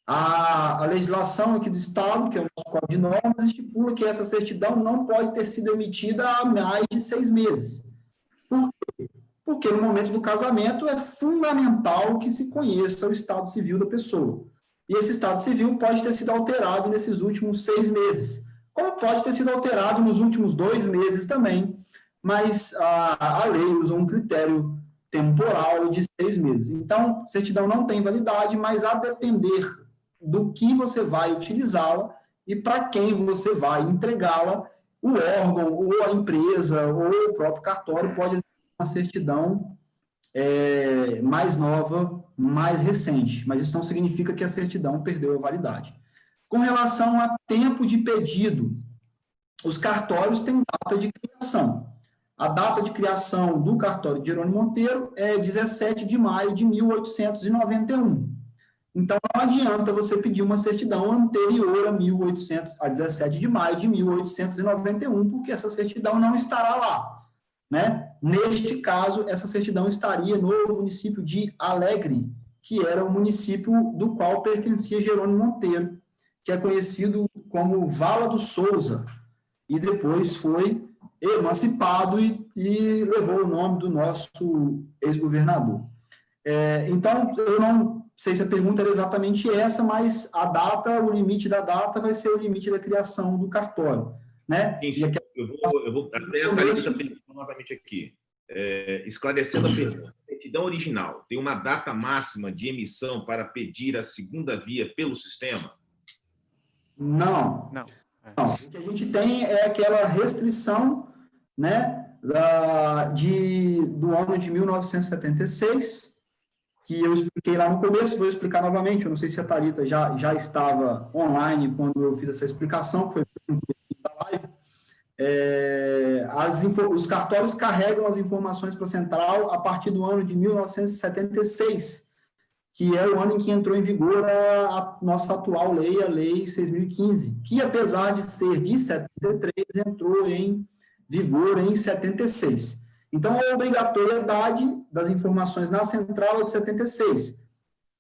a legislação aqui do Estado, que é o nosso Código de Normas, estipula que essa certidão não pode ter sido emitida há mais de 6 meses. Por quê? Porque no momento do casamento é fundamental que se conheça o estado civil da pessoa. E esse estado civil pode ter sido alterado nesses últimos 6 meses, como pode ter sido alterado nos últimos 2 meses também, mas a lei usa um critério temporal de 6 meses. Então, certidão não tem validade, mas a depender do que você vai utilizá-la e para quem você vai entregá-la, o órgão, ou a empresa, ou o próprio cartório pode exigir uma certidão mais nova, mais recente, mas isso não significa que a certidão perdeu a validade. Com relação a tempo de pedido, os cartórios têm data de criação. A data de criação do cartório de Jerônimo Monteiro é 17 de maio de 1891. Então, não adianta você pedir uma certidão anterior a 17 de maio de 1891, porque essa certidão não estará lá, né? Neste caso, essa certidão estaria no município de Alegre, que era o município do qual pertencia Jerônimo Monteiro, que é conhecido como Vala do Souza, e depois foi emancipado e levou o nome do nosso ex-governador. Então, eu não sei se a pergunta era exatamente essa, mas a data, o limite da data vai ser o limite da criação do cartório, né? Enfim, eu vou até a Thalita perguntar novamente aqui, esclarecendo a pergunta. A certidão original tem uma data máxima de emissão para pedir a segunda via pelo sistema? Não. O que a gente tem é aquela restrição, né, do ano de 1976, que eu expliquei lá no começo, vou explicar novamente. Eu não sei se a Thalita já estava online quando eu fiz essa explicação, que foi no começo da live. Os cartórios carregam as informações para a central a partir do ano de 1976, que é o ano em que entrou em vigor a nossa atual lei, a Lei 6.015, que, apesar de ser de 73, entrou em vigor em 76. Então, a obrigatoriedade das informações na central é de 76.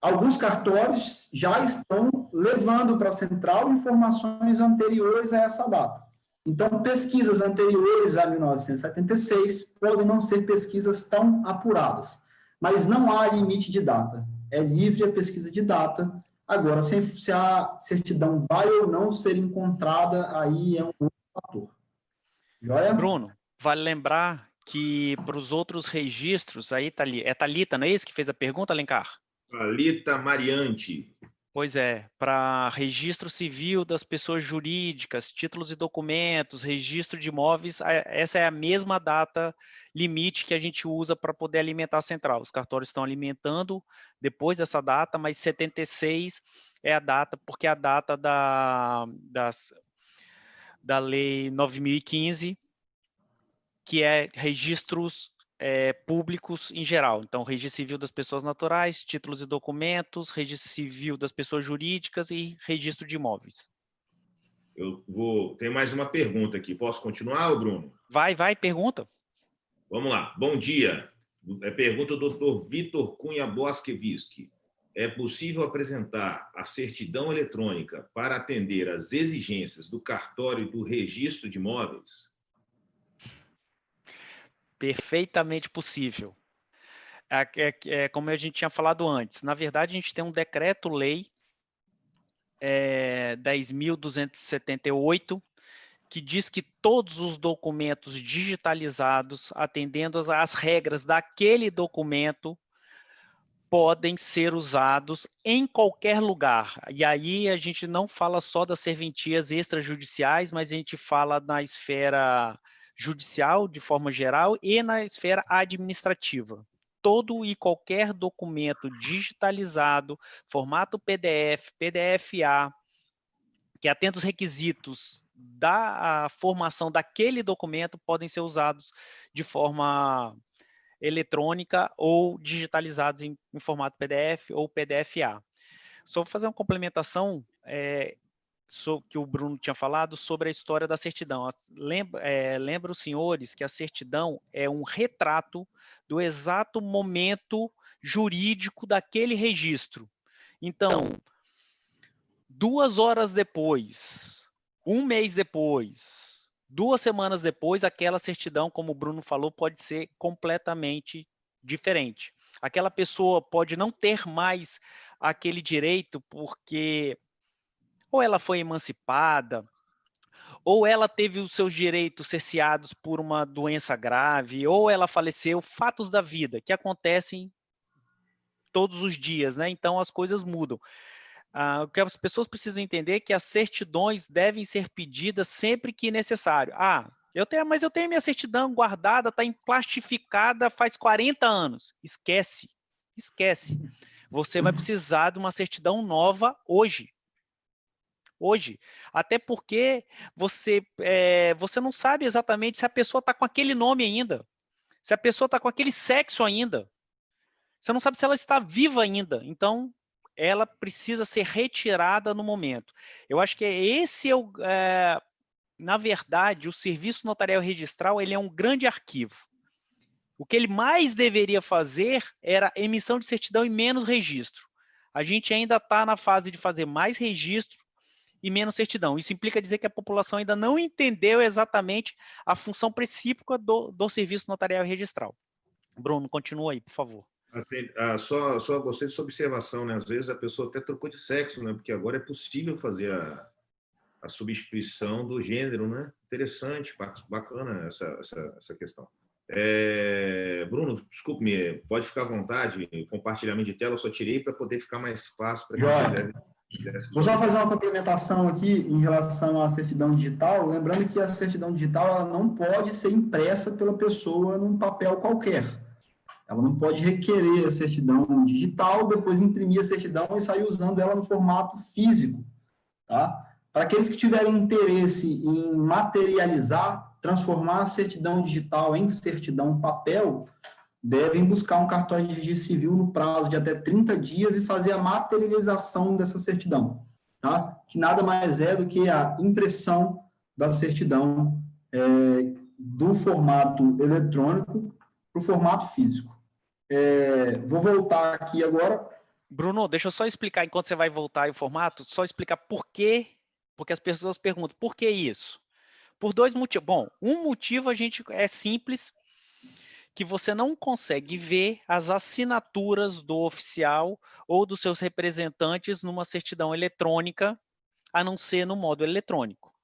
Alguns cartórios já estão levando para a central informações anteriores a essa data. Então, pesquisas anteriores a 1976 podem não ser pesquisas tão apuradas, mas não há limite de data. É livre a pesquisa de data. Agora, se a certidão vai ou não ser encontrada, aí é um outro fator. Joia? Bruno, vale lembrar que para os outros registros, aí é Thalita, não é isso que fez a pergunta, Alencar? Thalita Mariante. Pois é, para registro civil das pessoas jurídicas, títulos e documentos, registro de imóveis, essa é a mesma data limite que a gente usa para poder alimentar a central. Os cartórios estão alimentando depois dessa data, mas 76 é a data, porque é a data da Lei 9.015, que é registros públicos em geral. Então, registro civil das pessoas naturais, títulos e documentos, registro civil das pessoas jurídicas e registro de imóveis. Tem mais uma pergunta aqui. Posso continuar, Bruno? Vai, pergunta. Vamos lá. Bom dia. Pergunta do Dr. Vitor Cunha Bosquevischi. É possível apresentar a certidão eletrônica para atender às exigências do cartório e do registro de imóveis? Perfeitamente possível. Como a gente tinha falado antes, na verdade, a gente tem um decreto-lei 10.278, que diz que todos os documentos digitalizados, atendendo às regras daquele documento, podem ser usados em qualquer lugar. E aí a gente não fala só das serventias extrajudiciais, mas a gente fala na esfera judicial, de forma geral, e na esfera administrativa. Todo e qualquer documento digitalizado, formato PDF, PDF-A, que atenta os requisitos da formação daquele documento, podem ser usados de forma eletrônica ou digitalizados em formato PDF ou PDF-A. Só vou fazer uma complementação que o Bruno tinha falado sobre a história da certidão. Lembra os senhores que a certidão é um retrato do exato momento jurídico daquele registro. Então, 2 horas depois, 1 mês depois, 2 semanas depois, aquela certidão, como o Bruno falou, pode ser completamente diferente. Aquela pessoa pode não ter mais aquele direito porque ou ela foi emancipada, ou ela teve os seus direitos cerceados por uma doença grave, ou ela faleceu, fatos da vida que acontecem todos os dias, né? Então as coisas mudam. O que as pessoas precisam entender é que as certidões devem ser pedidas sempre que necessário. Mas eu tenho minha certidão guardada, está plastificada faz 40 anos. Esquece. Você vai precisar de uma certidão nova hoje. Até porque você não sabe exatamente se a pessoa está com aquele nome ainda, se a pessoa está com aquele sexo ainda. Você não sabe se ela está viva ainda. Então, ela precisa ser retirada no momento. Eu acho que na verdade, o serviço notarial registral, ele é um grande arquivo. O que ele mais deveria fazer era emissão de certidão e menos registro. A gente ainda está na fase de fazer mais registro e menos certidão. Isso implica dizer que a população ainda não entendeu exatamente a função principal do serviço notarial registral. Bruno, continua aí, por favor. Só gostei dessa observação, né? Às vezes a pessoa até trocou de sexo, né? Porque agora é possível fazer a substituição do gênero, né? Interessante, bacana essa questão. Bruno, desculpe-me, pode ficar à vontade, compartilhamento de tela, eu só tirei para poder ficar mais fácil para quem quiser. Vou só fazer uma complementação aqui em relação à certidão digital, lembrando que a certidão digital ela não pode ser impressa pela pessoa num papel qualquer. Ela não pode requerer a certidão digital, depois imprimir a certidão e sair usando ela no formato físico. Tá? Para aqueles que tiverem interesse em materializar, transformar a certidão digital em certidão papel, devem buscar um cartório de registro civil no prazo de até 30 dias e fazer a materialização dessa certidão, tá? Que nada mais é do que a impressão da certidão do formato eletrônico para o formato físico. Vou voltar aqui agora. Bruno, deixa eu só explicar, enquanto você vai voltar o formato, só explicar por quê, porque as pessoas perguntam, por que isso? Por 2 motivos. Bom, um motivo é simples, que você não consegue ver as assinaturas do oficial ou dos seus representantes numa certidão eletrônica, a não ser no modo eletrônico.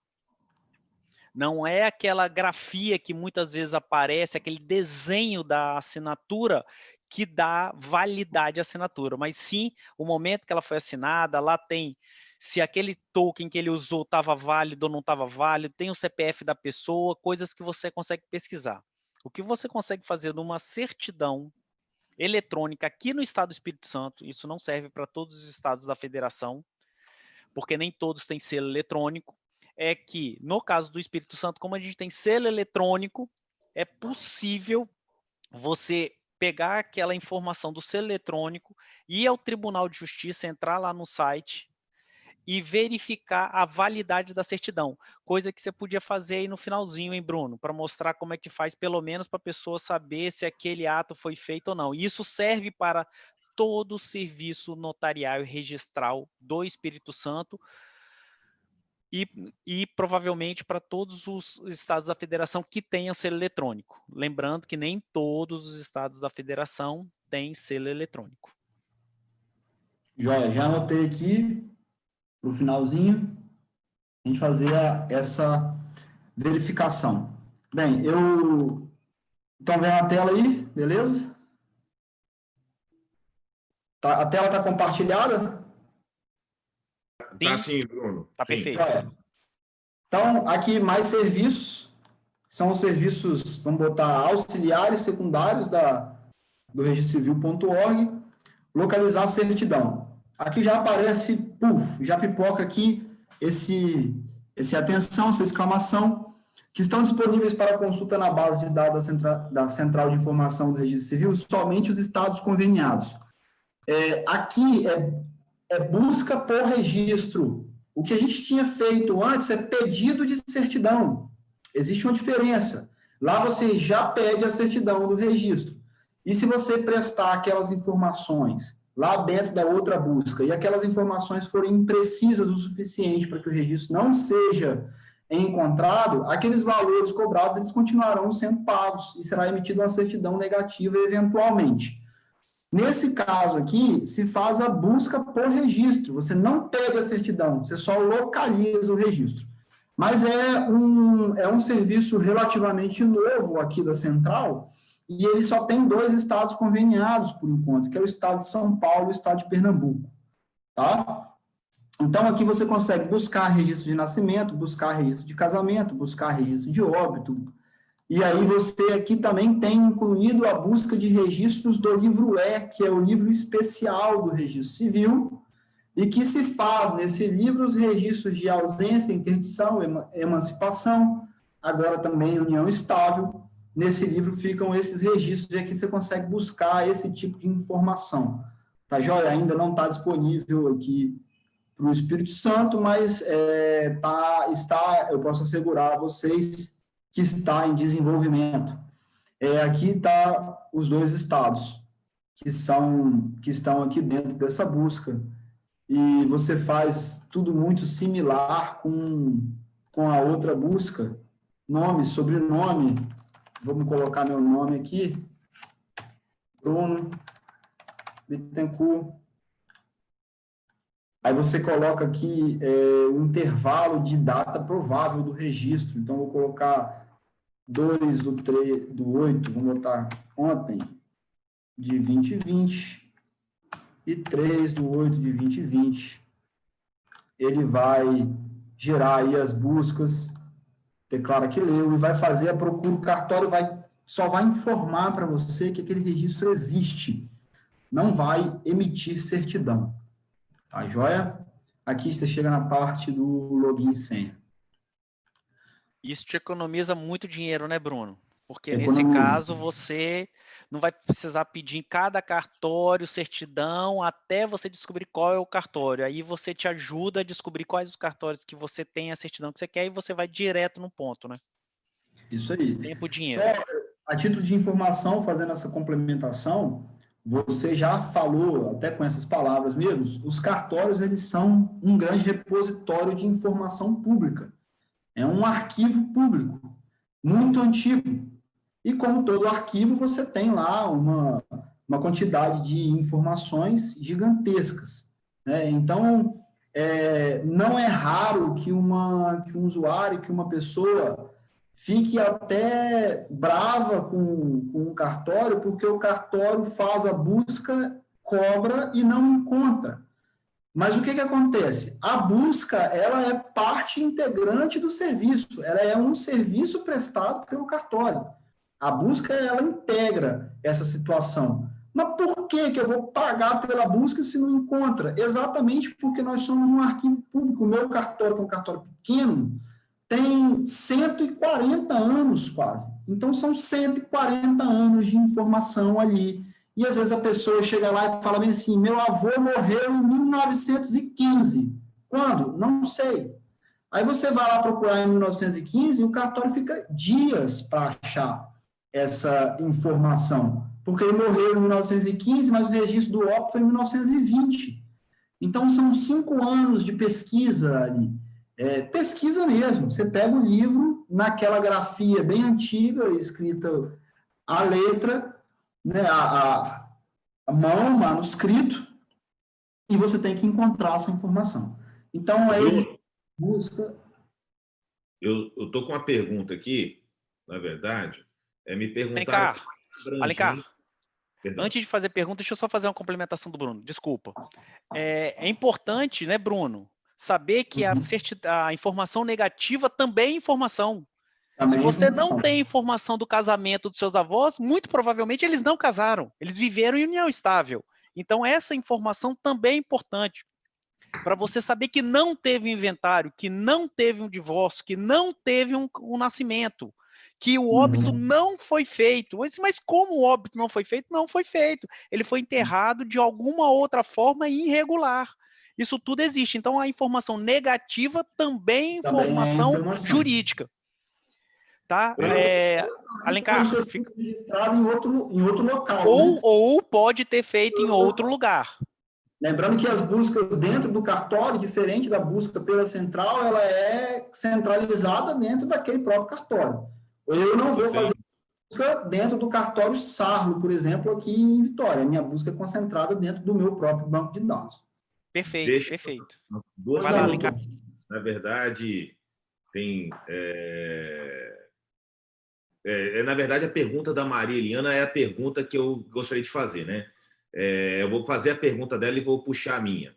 Não é aquela grafia que muitas vezes aparece, aquele desenho da assinatura que dá validade à assinatura, mas sim o momento que ela foi assinada, lá tem se aquele token que ele usou estava válido ou não estava válido, tem o CPF da pessoa, coisas que você consegue pesquisar. O que você consegue fazer numa certidão eletrônica aqui no Estado do Espírito Santo, isso não serve para todos os estados da federação, porque nem todos têm selo eletrônico, é que, no caso do Espírito Santo, como a gente tem selo eletrônico, é possível você pegar aquela informação do selo eletrônico, ir ao Tribunal de Justiça, entrar lá no site e verificar a validade da certidão, coisa que você podia fazer aí no finalzinho, hein, Bruno, para mostrar como é que faz, pelo menos para a pessoa saber se aquele ato foi feito ou não. E isso serve para todo o serviço notarial e registral do Espírito Santo e provavelmente para todos os estados da federação que tenham selo eletrônico. Lembrando que nem todos os estados da federação têm selo eletrônico. Joia, já anotei aqui para o finalzinho, a gente fazer essa verificação. Bem, estão vendo a tela aí, beleza? A tela está compartilhada? Tá sim, Bruno. Tá perfeito. Então, aqui mais serviços, são os serviços, vamos botar, auxiliares secundários do registrocivil.org, localizar a certidão. Aqui já aparece, já pipoca aqui esse atenção, essa exclamação, que estão disponíveis para consulta na base de dados da Central de Informação do Registro Civil somente os estados conveniados. Aqui é busca por registro. O que a gente tinha feito antes é pedido de certidão. Existe uma diferença. Lá você já pede a certidão do registro. E se você prestar aquelas informações lá dentro da outra busca e aquelas informações forem imprecisas o suficiente para que o registro não seja encontrado, aqueles valores cobrados eles continuarão sendo pagos e será emitida uma certidão negativa eventualmente. Nesse caso aqui, se faz a busca por registro. Você não pede a certidão, você só localiza o registro. Mas é um serviço relativamente novo aqui da Central, e ele só tem 2 estados conveniados, por enquanto, que é o estado de São Paulo e o estado de Pernambuco. Tá? Então, aqui você consegue buscar registro de nascimento, buscar registro de casamento, buscar registro de óbito. E aí você aqui também tem incluído a busca de registros do livro E, que é o livro especial do Registro Civil, e que se faz nesse livro os registros de ausência, interdição, emancipação, agora também união estável. Nesse livro ficam esses registros e aqui você consegue buscar esse tipo de informação. Tá joia? Ainda não está disponível aqui para o Espírito Santo, mas eu posso assegurar a vocês que está em desenvolvimento. Aqui está os 2 estados que estão aqui dentro dessa busca. E você faz tudo muito similar com a outra busca. Nome, sobrenome. Vamos colocar meu nome aqui. Bruno Bittencourt. Aí você coloca aqui o intervalo de data provável do registro. Então, vou colocar 2/3/8, vamos botar ontem, de 2020, e 3/8/2020. Ele vai gerar aí as buscas, declara que leu, e vai fazer a procura. O cartório só vai informar para você que aquele registro existe. Não vai emitir certidão. Tá, joia? Aqui você chega na parte do login e senha. Isso te economiza muito dinheiro, né, Bruno? Porque nesse caso você não vai precisar pedir em cada cartório certidão até você descobrir qual é o cartório. Aí você te ajuda a descobrir quais os cartórios que você tem a certidão que você quer e você vai direto no ponto, né? Isso aí. Tempo e dinheiro. Só a título de informação, fazendo essa complementação, você já falou, até com essas palavras mesmo, os cartórios eles são um grande repositório de informação pública. É um arquivo público, muito antigo. E como todo arquivo, você tem lá uma quantidade de informações gigantescas. Né? Então, não é raro que um usuário, que uma pessoa fique até brava com o cartório, porque o cartório faz a busca, cobra e não encontra. Mas o que acontece? A busca, ela é parte integrante do serviço, ela é um serviço prestado pelo cartório. A busca, ela integra essa situação. Mas por que eu vou pagar pela busca se não encontra? Exatamente porque nós somos um arquivo público. O meu cartório, que é um cartório pequeno, tem 140 anos quase. Então, são 140 anos de informação ali. E, às vezes, a pessoa chega lá e fala bem assim, meu avô morreu em 1915. Quando? Não sei. Aí você vai lá procurar em 1915 e o cartório fica dias para achar essa informação. Porque ele morreu em 1915, mas o registro do óbito foi em 1920. Então, são 5 anos de pesquisa ali. Pesquisa mesmo. Você pega o livro, naquela grafia bem antiga, escrita à letra, né, a mão, manuscrito, e você tem que encontrar essa informação. Então, busca... Eu estou com uma pergunta aqui, na verdade, me perguntaram... Alencar, antes de fazer pergunta, deixa eu só fazer uma complementação do Bruno, desculpa. É importante, né, Bruno, saber que a informação negativa também é informação. Se você não tem informação do casamento dos seus avós, muito provavelmente eles não casaram, eles viveram em união estável. Então, essa informação também é importante. para você saber que não teve inventário, que não teve um divórcio, que não teve um nascimento, que o óbito não foi feito. Mas como o óbito não foi feito? Não foi feito. Ele foi enterrado de alguma outra forma irregular. Isso tudo existe. Então, a informação negativa também é informação jurídica. Tá? Alencar, pode ter sido registrado em outro local. Ou pode ter feito em outro lugar. Lembrando que as buscas dentro do cartório, diferente da busca pela central, ela é centralizada dentro daquele próprio cartório. Eu não vou fazer busca dentro do cartório Sarlo, por exemplo, aqui em Vitória. A minha busca é concentrada dentro do meu próprio banco de dados. Perfeito, perfeito. Duas Vai lá, Alencar. Na verdade, tem... na verdade, a pergunta da Maria Eliana é a pergunta que eu gostaria de fazer, né? Eu vou fazer a pergunta dela e vou puxar a minha.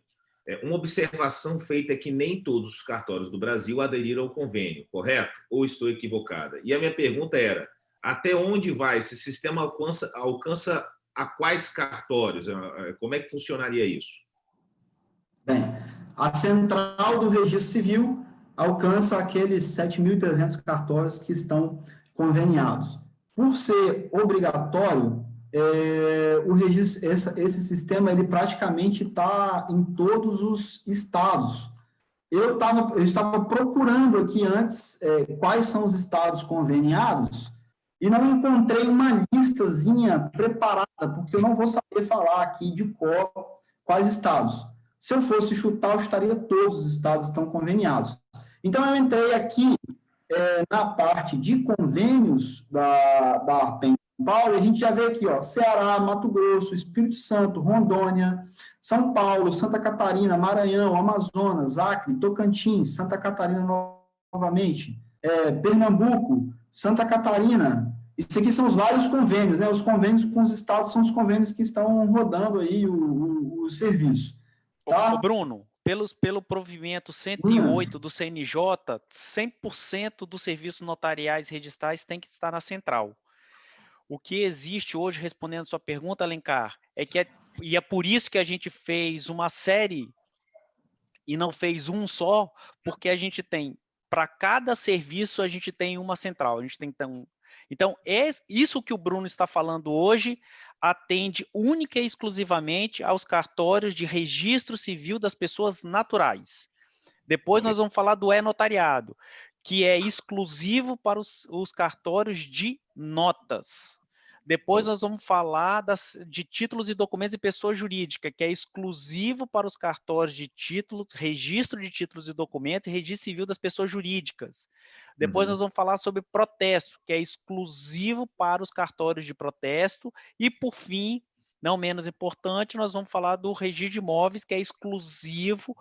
Uma observação feita é que nem todos os cartórios do Brasil aderiram ao convênio, correto? Ou estou equivocada? E a minha pergunta era, até onde vai? Esse sistema alcança a quais cartórios? Como é que funcionaria isso? Bem, a central do registro civil alcança aqueles 7.300 cartórios que estão conveniados. Por ser obrigatório, o registro, esse sistema ele praticamente está em todos os estados. Eu estava procurando aqui antes quais são os estados conveniados e não encontrei uma listazinha preparada, porque eu não vou saber falar aqui de cor quais estados. Se eu fosse chutar, eu estaria todos os estados estão conveniados. Então, eu entrei aqui na parte de convênios da ARPEN São Paulo, a gente já vê aqui, ó, Ceará, Mato Grosso, Espírito Santo, Rondônia, São Paulo, Santa Catarina, Maranhão, Amazonas, Acre, Tocantins, Santa Catarina novamente, Pernambuco, Santa Catarina. Isso aqui são os vários convênios, né? Os convênios com os estados são os convênios que estão rodando aí o serviço. Tá? Bruno, pelo provimento 108 do CNJ, 100% dos serviços notariais registrais tem que estar na central. O que existe hoje, respondendo a sua pergunta, Alencar, e é por isso que a gente fez uma série e não fez um só, porque a gente tem, para cada serviço, a gente tem uma central. A gente tem, então, isso que o Bruno está falando hoje atende única e exclusivamente aos cartórios de registro civil das pessoas naturais. Depois nós vamos falar do e-notariado, que é exclusivo para os cartórios de notas. Depois nós vamos falar de títulos e documentos de pessoa jurídica, que é exclusivo para os cartórios de títulos, registro de títulos e documentos e registro civil das pessoas jurídicas. Depois nós vamos falar sobre protesto, que é exclusivo para os cartórios de protesto. E, por fim, não menos importante, nós vamos falar do registro de imóveis, que é exclusivo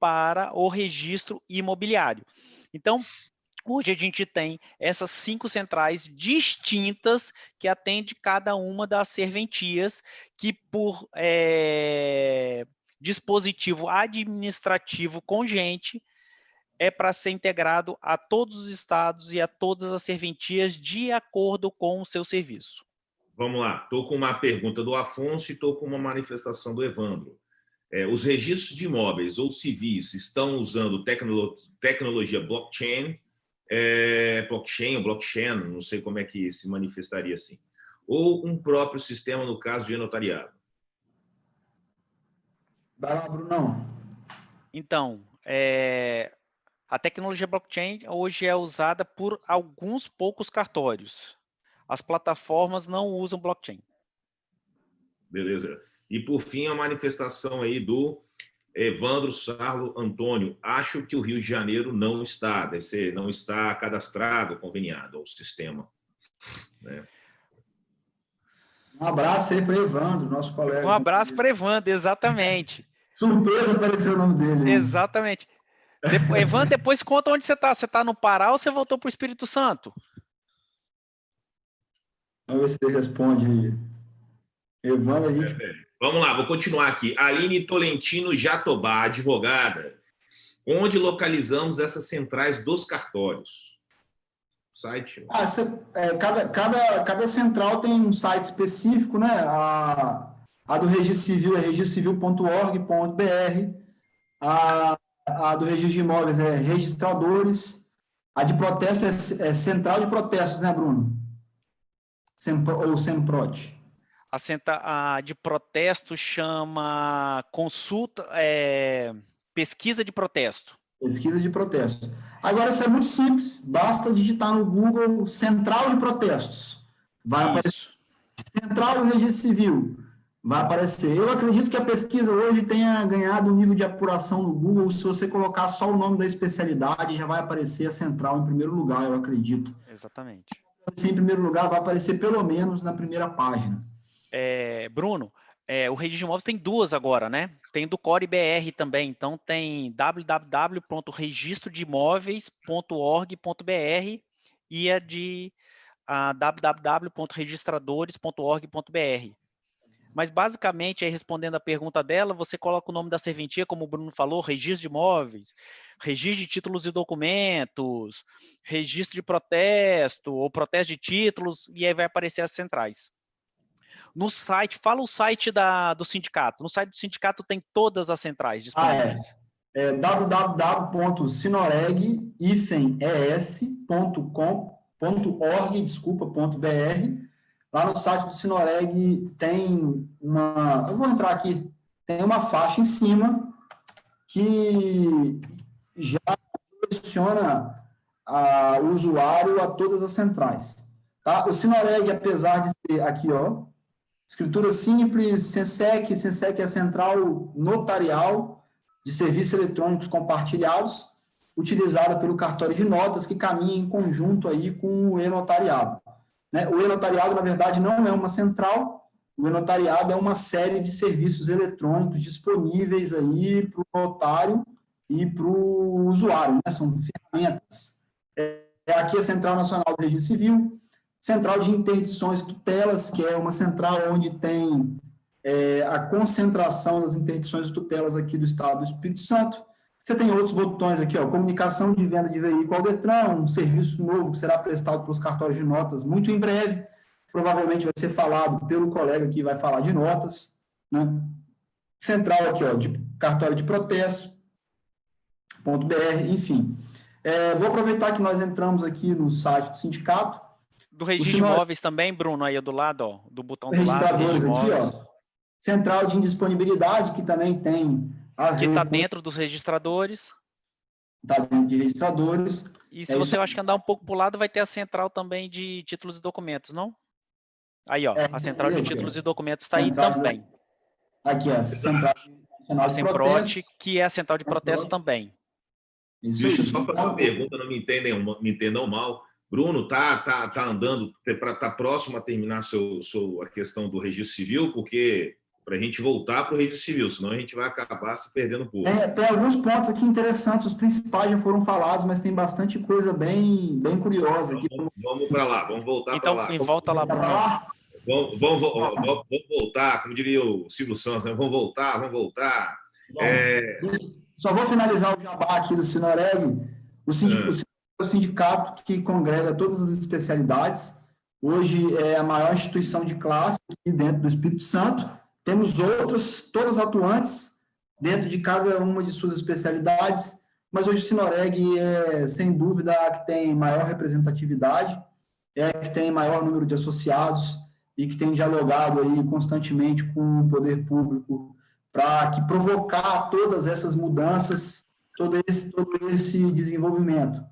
para o registro imobiliário. Então, hoje a gente tem essas 5 centrais distintas que atendem cada uma das serventias que, por dispositivo administrativo congente, é para ser integrado a todos os estados e a todas as serventias de acordo com o seu serviço. Vamos lá. Estou com uma pergunta do Afonso e estou com uma manifestação do Evandro. Os registros de imóveis ou civis estão usando tecnologia blockchain, blockchain, não sei como é que se manifestaria assim, ou um próprio sistema, no caso de notariado? Vai lá, Brunão. Então, a tecnologia blockchain hoje é usada por alguns poucos cartórios. As plataformas não usam blockchain. Beleza. E, por fim, a manifestação aí do Evandro Sarlo Antônio. Acho que o Rio de Janeiro não está cadastrado, conveniado ao sistema. Né? Um abraço aí para Evandro, nosso colega. Um abraço para Evandro, exatamente. Surpresa apareceu o nome dele. Né? Exatamente. Evandro, depois conta onde você está. Você está no Pará ou você voltou para o Espírito Santo? Vamos ver se ele responde aí. Evandro, a gente... Vamos lá, vou continuar aqui. Aline Tolentino Jatobá, advogada. Onde localizamos essas centrais dos cartórios? Site? Cada central tem um site específico, né? A do Registro Civil é registrocivil.org.br. A do registro de imóveis é registradores. A de protesto é central de protestos, né, Bruno? Ou SEMPROT. A de protesto chama consulta, pesquisa de protesto. Pesquisa de protesto. Agora, isso é muito simples. Basta digitar no Google Central de Protestos. Vai aparecer Central do Registro Civil. Vai aparecer. Eu acredito que a pesquisa hoje tenha ganhado um nível de apuração no Google. Se você colocar só o nome da especialidade, já vai aparecer a central em primeiro lugar, eu acredito. Exatamente. Em primeiro lugar, vai aparecer pelo menos na primeira página. Bruno, o registro de imóveis tem duas agora, né? Tem do Core BR também. Então, tem www.registrodeimóveis.org.br e a de www.registradores.org.br. Mas, basicamente, aí, respondendo a pergunta dela, você coloca o nome da serventia, como o Bruno falou, registro de imóveis, registro de títulos e documentos, registro de protesto, ou protesto de títulos, e aí vai aparecer as centrais. No site, fala o site do sindicato. No site do sindicato tem todas as centrais disponíveis. www.sinoreg-es.org.br. Lá no site do Sinoreg tem uma... Eu vou entrar aqui. Tem uma faixa em cima que já direciona o usuário a todas as centrais. Tá? O Sinoreg, apesar de ser aqui, ó, escritura simples, SENSEC. SENSEC é a Central Notarial de Serviços Eletrônicos Compartilhados, utilizada pelo cartório de notas, que caminha em conjunto aí com o e-notariado. Né? O e-notariado, na verdade, não é uma central, o e-notariado é uma série de serviços eletrônicos disponíveis aí para o notário e para o usuário, né? São ferramentas. Aqui a Central Nacional do Registro Civil, Central de Interdições e Tutelas, que é uma central onde tem a concentração das interdições e tutelas aqui do Estado do Espírito Santo. Você tem outros botões aqui, ó, comunicação de venda de veículo ao Detran, um serviço novo que será prestado pelos cartórios de notas muito em breve, provavelmente vai ser falado pelo colega que vai falar de notas, né? Central aqui, ó, de cartório de protesto, .br, enfim. Vou aproveitar que nós entramos aqui no site do sindicato. Do registro de imóveis também, Bruno, aí do lado, ó, do botão do lado. Registradores aqui, ó. Central de indisponibilidade, que também tem... Que está dentro dos registradores. Está dentro de registradores. E se você acha que andar um pouco para o lado, vai ter a central também de títulos e documentos, não? Aí, ó, a central de títulos e documentos está aí também. Aqui, a central a SEMPROT, que é a central de protesto também. Deixa eu só fazer uma pergunta, não me entendam mal. Bruno, tá andando, tá próximo a terminar a questão do registro civil, porque para a gente voltar para o registro civil, senão a gente vai acabar se perdendo um pouco. Tem alguns pontos aqui interessantes, os principais já foram falados, mas tem bastante coisa bem curiosa aqui. Vamos para lá, vamos voltar para lá. Então, volta lá, Bruno. Vamos voltar, como diria o Silvio Santos, né? Vamos voltar. Só vou finalizar o jabá aqui do Sinoreg. O sindicato é o sindicato que congrega todas as especialidades. Hoje é a maior instituição de classe aqui dentro do Espírito Santo. Temos outras, todas atuantes, dentro de cada uma de suas especialidades, mas hoje o Sinoreg é, sem dúvida, a que tem maior representatividade, é a que tem maior número de associados e que tem dialogado aí constantemente com o poder público para que provocar todas essas mudanças, todo esse desenvolvimento.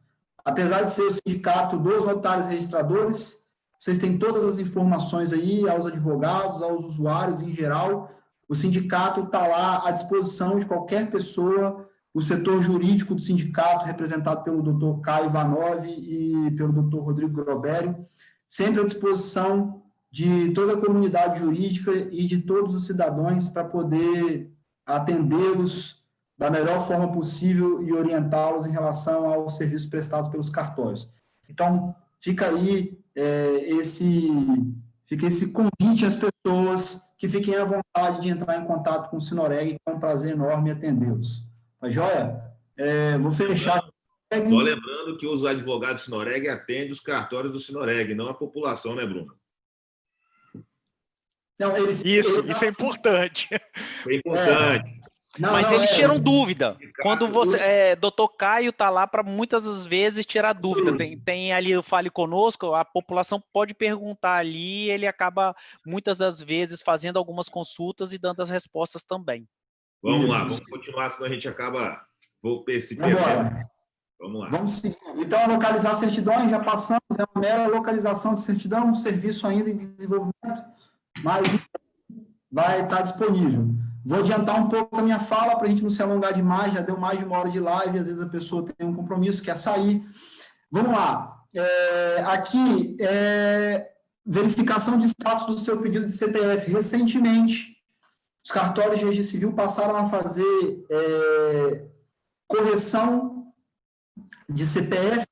Apesar de ser o sindicato dos notários registradores, vocês têm todas as informações aí aos advogados, aos usuários em geral. O sindicato está lá à disposição de qualquer pessoa. O setor jurídico do sindicato, representado pelo Dr. Caio Ivanov e pelo Dr. Rodrigo Grobério, sempre à disposição de toda a comunidade jurídica e de todos os cidadãos para poder atendê-los da melhor forma possível e orientá-los em relação aos serviços prestados pelos cartórios. Então, fica aí esse convite às pessoas que fiquem à vontade de entrar em contato com o Sinoreg, que é um prazer enorme atendê-los. Tá joia? Vou fechar. Só lembrando que os advogados do Sinoreg atendem os cartórios do Sinoreg, não a população, né, Bruno? Não, isso é importante. É importante. Mas eles tiram dúvida. Quando você, doutor Caio está lá para muitas das vezes tirar dúvida. Tem ali o Fale Conosco, a população pode perguntar ali, ele acaba muitas das vezes fazendo algumas consultas e dando as respostas também. Vamos lá, vamos continuar, senão a gente acaba se perdendo. Vamos lá. Vamos seguir. Então, localizar certidões, já passamos, é uma mera localização de certidão, um serviço ainda em desenvolvimento, mas vai estar disponível. Vou adiantar um pouco a minha fala para a gente não se alongar demais, já deu mais de 1 hora de live, às vezes a pessoa tem um compromisso, quer sair. Vamos lá. Aqui, verificação de status do seu pedido de CPF. Recentemente, os cartórios de registro civil passaram a fazer correção de CPF,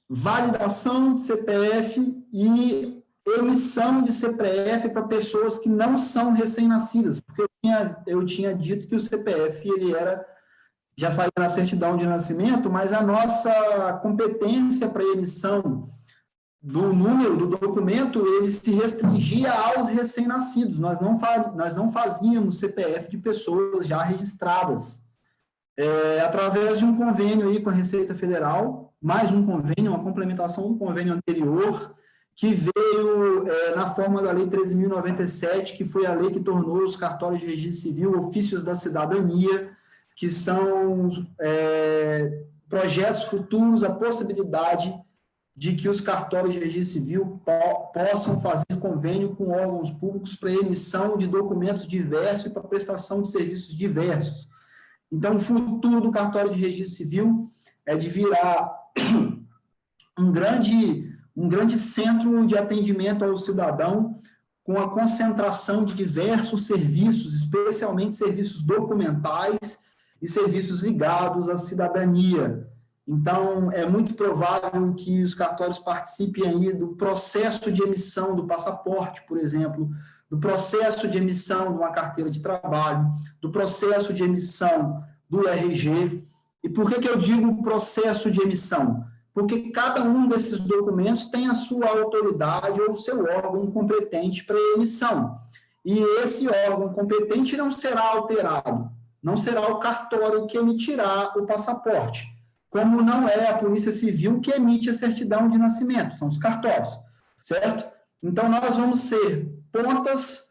validação de CPF e emissão de CPF para pessoas que não são recém-nascidas, porque eu tinha dito que o CPF já saía na certidão de nascimento, mas a nossa competência para emissão do número do documento, ele se restringia aos recém-nascidos, nós não fazíamos CPF de pessoas já registradas. Através de um convênio aí com a Receita Federal, mais um convênio, uma complementação do convênio anterior, que veio na forma da Lei 13.097, que foi a lei que tornou os cartórios de registro civil ofícios da cidadania, que são projetos futuros, a possibilidade de que os cartórios de registro civil possam fazer convênio com órgãos públicos para emissão de documentos diversos e para prestação de serviços diversos. Então, o futuro do cartório de registro civil é de virar um grande centro de atendimento ao cidadão, com a concentração de diversos serviços, especialmente serviços documentais e serviços ligados à cidadania. Então, é muito provável que os cartórios participem aí do processo de emissão do passaporte, por exemplo, do processo de emissão de uma carteira de trabalho, do processo de emissão do RG. E por que eu digo processo de emissão? Porque cada um desses documentos tem a sua autoridade ou o seu órgão competente para emissão. E esse órgão competente não será alterado, não será o cartório que emitirá o passaporte, como não é a Polícia Civil que emite a certidão de nascimento, são os cartórios, certo? Então, nós vamos ser pontas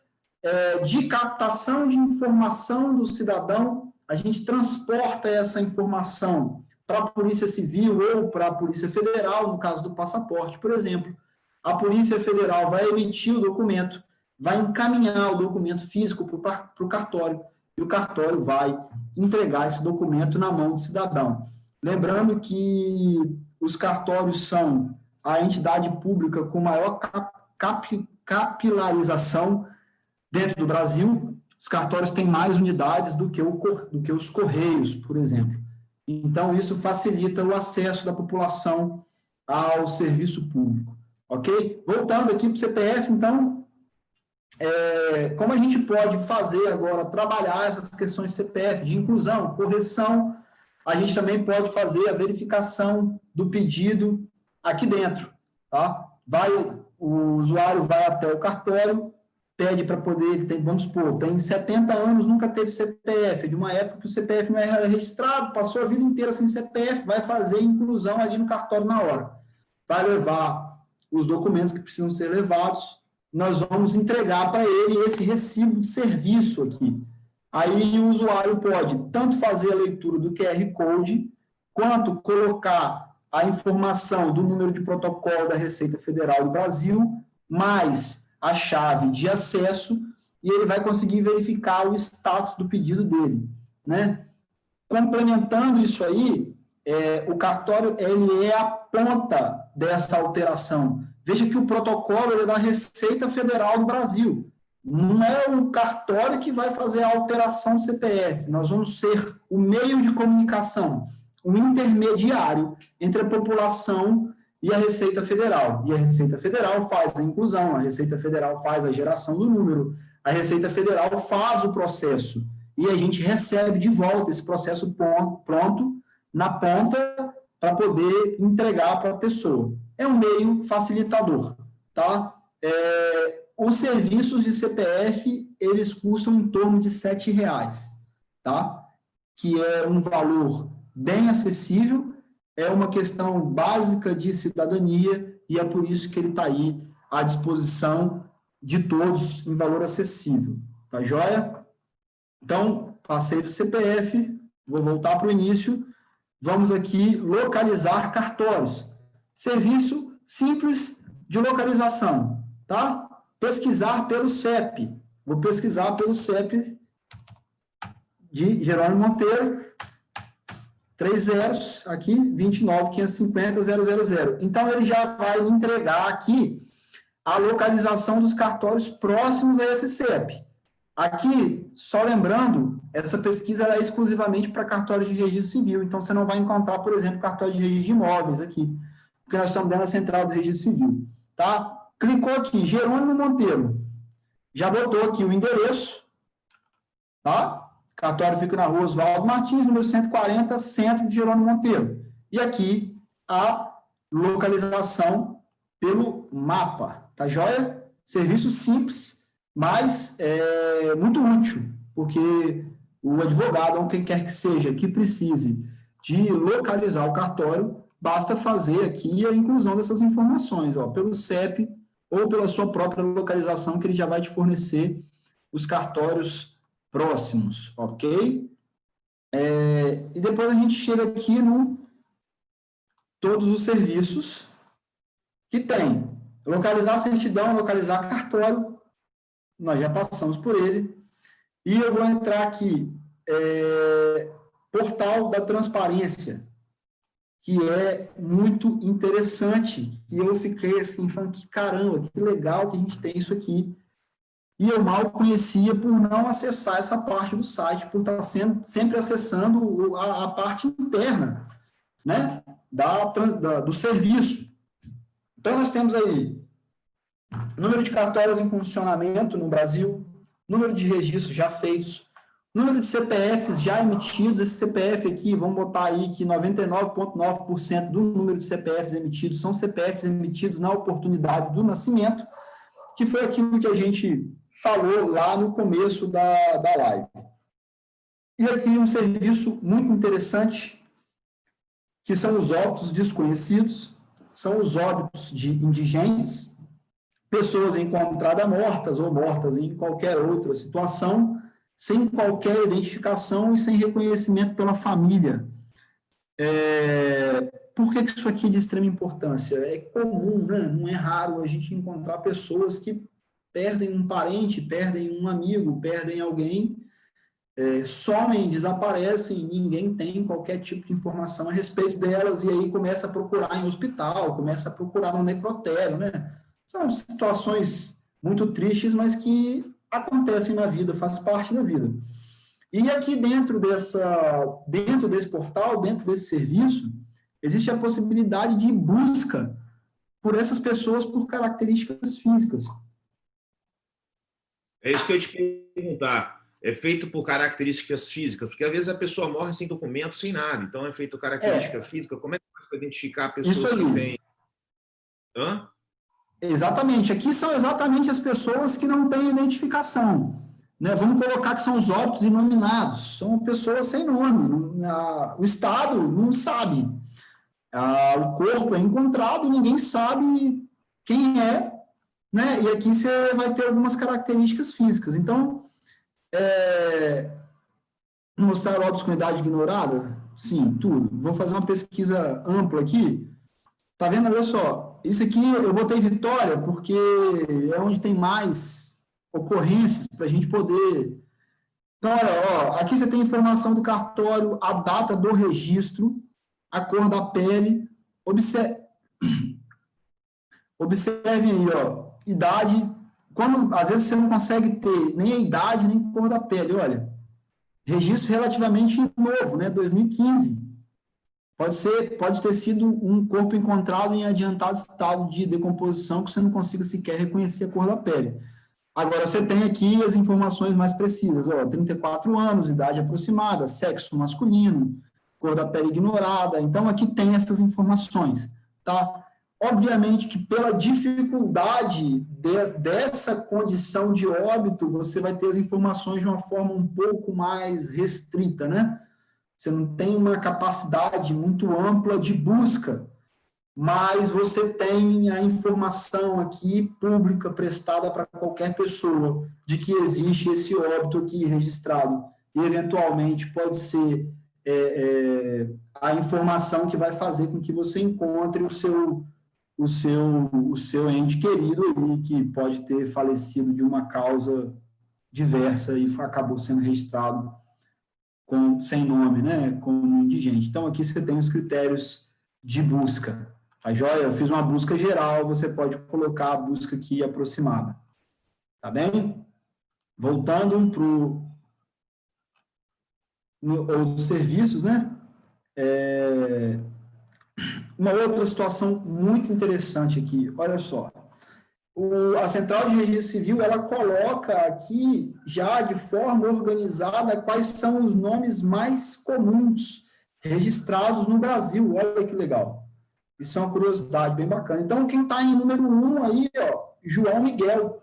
de captação de informação do cidadão, a gente transporta essa informação para a Polícia Civil ou para a Polícia Federal, no caso do passaporte, por exemplo. A Polícia Federal vai emitir o documento, vai encaminhar o documento físico para o cartório, e o cartório vai entregar esse documento na mão do cidadão. Lembrando que os cartórios são a entidade pública com maior capilarização dentro do Brasil. Os cartórios têm mais unidades do que os Correios, por exemplo. Então, isso facilita o acesso da população ao serviço público, ok? Voltando aqui para o CPF, então, como a gente pode fazer agora, trabalhar essas questões de CPF, de inclusão, correção, a gente também pode fazer a verificação do pedido aqui dentro, tá? O usuário vai até o cartório, pede para poder, vamos supor, tem 70 anos, nunca teve CPF, de uma época que o CPF não era registrado, passou a vida inteira sem CPF, vai fazer inclusão ali no cartório na hora. Vai levar os documentos que precisam ser levados, nós vamos entregar para ele esse recibo de serviço aqui. Aí o usuário pode tanto fazer a leitura do QR Code, quanto colocar a informação do número de protocolo da Receita Federal do Brasil, mais a chave de acesso, e ele vai conseguir verificar o status do pedido dele, né? Complementando isso aí, o cartório ele é a ponta dessa alteração. Veja que o protocolo ele é da Receita Federal do Brasil. Não é o cartório que vai fazer a alteração do CPF. Nós vamos ser o meio de comunicação, um intermediário entre a população e a Receita Federal. E a Receita Federal faz a inclusão, a Receita Federal faz a geração do número, a Receita Federal faz o processo. E a gente recebe de volta esse processo pronto, na ponta, para poder entregar para a pessoa. É um meio facilitador, tá? Os serviços de CPF, eles custam em torno de R$ 7,00, tá? que é um valor bem acessível, é uma questão básica de cidadania, e é por isso que ele está aí à disposição de todos em valor acessível. Tá joia? Então, passei do CPF, vou voltar para o início, vamos aqui localizar cartórios. Serviço simples de localização, tá? Pesquisar pelo CEP. Vou pesquisar pelo CEP de Jerônimo Monteiro, 3 zeros, aqui, 29.550.000. Então, ele já vai me entregar aqui a localização dos cartórios próximos a esse CEP. Aqui, só lembrando, essa pesquisa é exclusivamente para cartório de registro civil, então você não vai encontrar, por exemplo, cartório de registro de imóveis aqui, porque nós estamos dentro da central do registro civil, tá? Clicou aqui, Jerônimo Monteiro, já botou aqui o endereço, tá? Cartório fica na rua Oswaldo Martins, número 140, centro de Jerônimo Monteiro. E aqui a localização pelo mapa, tá joia? Serviço simples, mas muito útil, porque o advogado, ou quem quer que seja, que precise de localizar o cartório, basta fazer aqui a inclusão dessas informações, ó, pelo CEP ou pela sua própria localização, que ele já vai te fornecer os cartórios próximos, ok? E depois a gente chega aqui no todos os serviços que tem. Localizar certidão, localizar cartório, nós já passamos por ele. E eu vou entrar aqui, portal da transparência, que é muito interessante. E eu fiquei assim, falando que caramba, que legal que a gente tem isso aqui. E eu mal conhecia por não acessar essa parte do site, por estar sempre acessando a parte interna, né, do serviço. Então, nós temos aí número de cartórios em funcionamento no Brasil, número de registros já feitos, número de CPFs já emitidos. Esse CPF aqui, vamos botar aí que 99,9% do número de CPFs emitidos são CPFs emitidos na oportunidade do nascimento, que foi aquilo que a gente falou lá no começo da live. E aqui um serviço muito interessante, que são os óbitos desconhecidos, são os óbitos de indigentes, pessoas encontradas mortas ou mortas em qualquer outra situação, sem qualquer identificação e sem reconhecimento pela família. Por que isso aqui é de extrema importância? É comum, né? Não é raro a gente encontrar pessoas que perdem um parente, perdem um amigo, perdem alguém, somem, desaparecem, ninguém tem qualquer tipo de informação a respeito delas, e aí começa a procurar em hospital, começa a procurar no necrotério, né? São situações muito tristes, mas que acontecem na vida, faz parte da vida. E aqui dentro desse portal, dentro desse serviço, existe a possibilidade de busca por essas pessoas por características físicas. É isso que eu ia te perguntar. É feito por características físicas? Porque, às vezes, a pessoa morre sem documento, sem nada. Então, é feito característica física. Como é que faz para identificar pessoas que têm... Hã? Exatamente. Aqui são exatamente as pessoas que não têm identificação. Né? Vamos colocar que são os óbitos inominados. São pessoas sem nome. O Estado não sabe. O corpo é encontrado, ninguém sabe quem é. Né? E aqui você vai ter algumas características físicas. Então, mostrar óbitos com idade ignorada? Sim, tudo. Vou fazer uma pesquisa ampla aqui. Tá vendo? Olha só. Isso aqui eu botei Vitória porque é onde tem mais ocorrências para a gente poder... Então, olha, aqui você tem informação do cartório, a data do registro, a cor da pele. Observem aí, ó. Idade, quando às vezes você não consegue ter nem a idade, nem a cor da pele, olha, registro relativamente novo, né, 2015, pode ter sido um corpo encontrado em adiantado estado de decomposição que você não consiga sequer reconhecer a cor da pele. Agora, você tem aqui as informações mais precisas, ó, 34 anos, idade aproximada, sexo masculino, cor da pele ignorada, então aqui tem essas informações, tá? Obviamente que pela dificuldade dessa condição de óbito, você vai ter as informações de uma forma um pouco mais restrita, né? você não tem uma capacidade muito ampla de busca, mas você tem a informação aqui pública prestada para qualquer pessoa de que existe esse óbito aqui registrado e eventualmente pode ser a informação que vai fazer com que você encontre o seu ente querido aí, que pode ter falecido de uma causa diversa e acabou sendo registrado sem nome, né, como indigente. Então, aqui você tem os critérios de busca. Tá joia? Eu fiz uma busca geral, você pode colocar a busca aqui aproximada. Tá bem? Voltando para os serviços, né? Uma outra situação muito interessante aqui, olha só. A Central de Registro Civil, ela coloca aqui, já de forma organizada, quais são os nomes mais comuns registrados no Brasil. Olha que legal. Isso é uma curiosidade bem bacana. Então, quem está em número 1 aí, ó, João Miguel.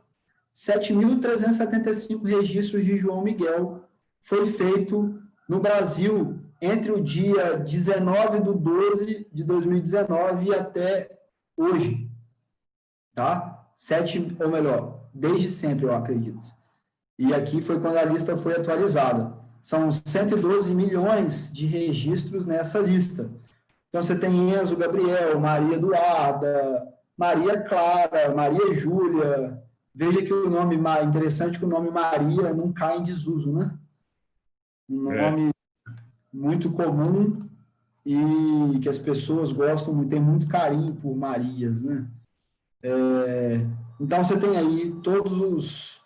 7.375 registros de João Miguel foi feito no Brasil entre o dia 19/12/2019 e até hoje. Tá? Ou melhor, desde sempre, eu acredito. E aqui foi quando a lista foi atualizada. São 112 milhões de registros nessa lista. Então, você tem Enzo Gabriel, Maria Eduarda, Maria Clara, Maria Júlia. Veja que o nome interessante que o nome Maria não cai em desuso, né? Um nome muito comum e que as pessoas gostam, têm muito carinho por Marias, né? Então, você tem aí todos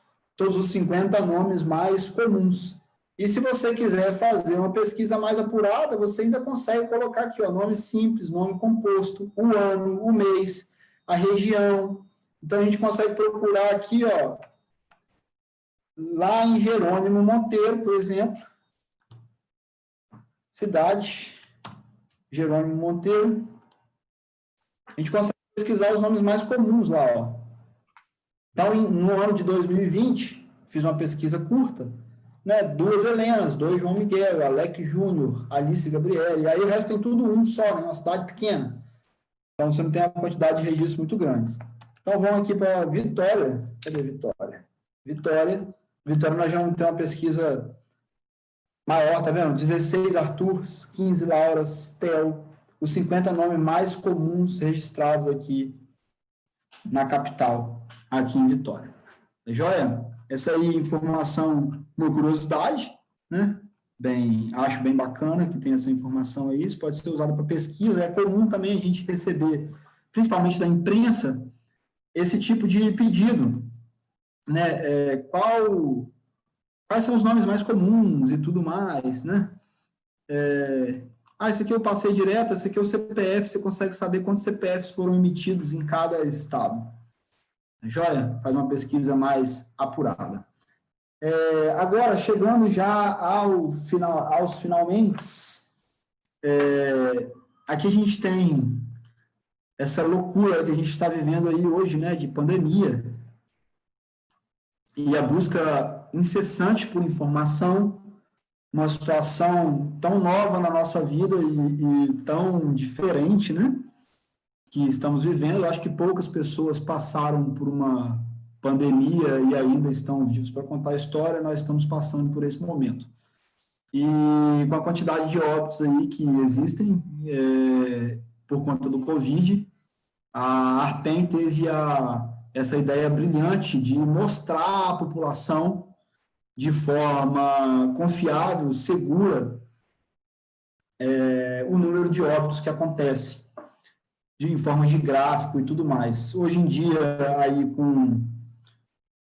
os 50 nomes mais comuns. E se você quiser fazer uma pesquisa mais apurada, você ainda consegue colocar aqui, ó, nome simples, nome composto, o ano, o mês, a região. Então, a gente consegue procurar aqui, ó, lá em Jerônimo Monteiro, por exemplo, cidade, Jerônimo Monteiro, a gente consegue pesquisar os nomes mais comuns lá, ó. Então, no ano de 2020, fiz uma pesquisa curta, né, 2 Helenas, 2 João Miguel, Alec Júnior, Alice Gabriele, aí o resto tem tudo um só, né, uma cidade pequena. Então, você não tem uma quantidade de registros muito grandes. Então, vamos aqui para Vitória. Cadê Vitória? Vitória, nós já vamos ter uma pesquisa maior, tá vendo? 16 Arthurs, 15 Lauras, Theo, os 50 nomes mais comuns registrados aqui na capital, aqui em Vitória. Tá joia? Essa aí, informação, uma curiosidade, né? Acho bem bacana que tem essa informação aí, isso pode ser usado para pesquisa, é comum também a gente receber, principalmente da imprensa, esse tipo de pedido, né? Quais são os nomes mais comuns e tudo mais, né? Esse aqui eu passei direto, esse aqui é o CPF, você consegue saber quantos CPFs foram emitidos em cada estado. Joia? Faz uma pesquisa mais apurada. Agora, chegando já aos finalmente, aqui a gente tem essa loucura que a gente está vivendo aí hoje, né, de pandemia, e a busca incessante por informação, uma situação tão nova na nossa vida e tão diferente, né, que estamos vivendo. Eu acho que poucas pessoas passaram por uma pandemia e ainda estão vivos para contar a história, nós estamos passando por esse momento. E com a quantidade de óbitos aí que existem por conta do Covid, a Arpen teve essa ideia brilhante de mostrar à população de forma confiável, segura, o número de óbitos que acontece, em forma de gráfico e tudo mais. Hoje em dia, aí com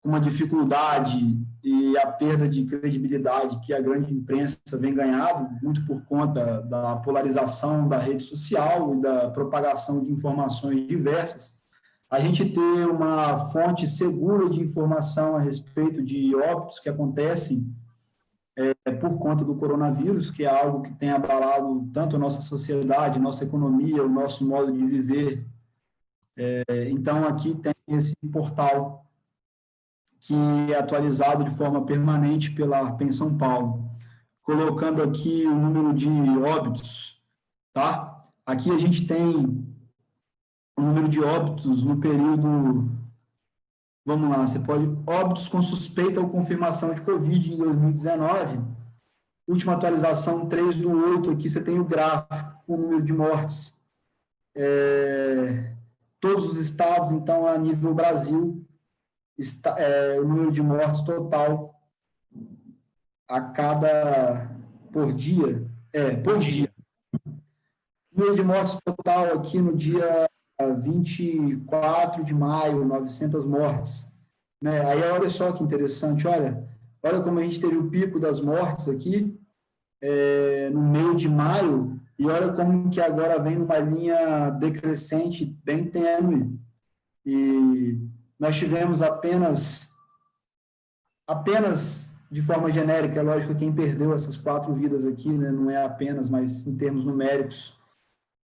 uma dificuldade e a perda de credibilidade que a grande imprensa vem ganhando, muito por conta da polarização da rede social e da propagação de informações diversas, a gente ter uma fonte segura de informação a respeito de óbitos que acontecem por conta do coronavírus, que é algo que tem abalado tanto a nossa sociedade, nossa economia, o nosso modo de viver. Então, aqui tem esse portal que é atualizado de forma permanente pela Arpen São Paulo. colocando aqui o número de óbitos, tá? Aqui a gente tem o número de óbitos no período, vamos lá, você pode, óbitos com suspeita ou confirmação de Covid em 2019, última atualização 3/8, aqui você tem o gráfico com o número de mortes. Todos os estados, então, a nível Brasil, o número de mortes total por dia. Por dia. O número de mortes total aqui no dia 24 de maio, 900 mortes. Né? Aí, olha só que interessante, olha como a gente teve o pico das mortes aqui, no meio de maio, e olha como que agora vem numa linha decrescente bem tênue. E nós tivemos apenas de forma genérica, é lógico que quem perdeu essas 4 vidas aqui, né, não é apenas, mas em termos numéricos,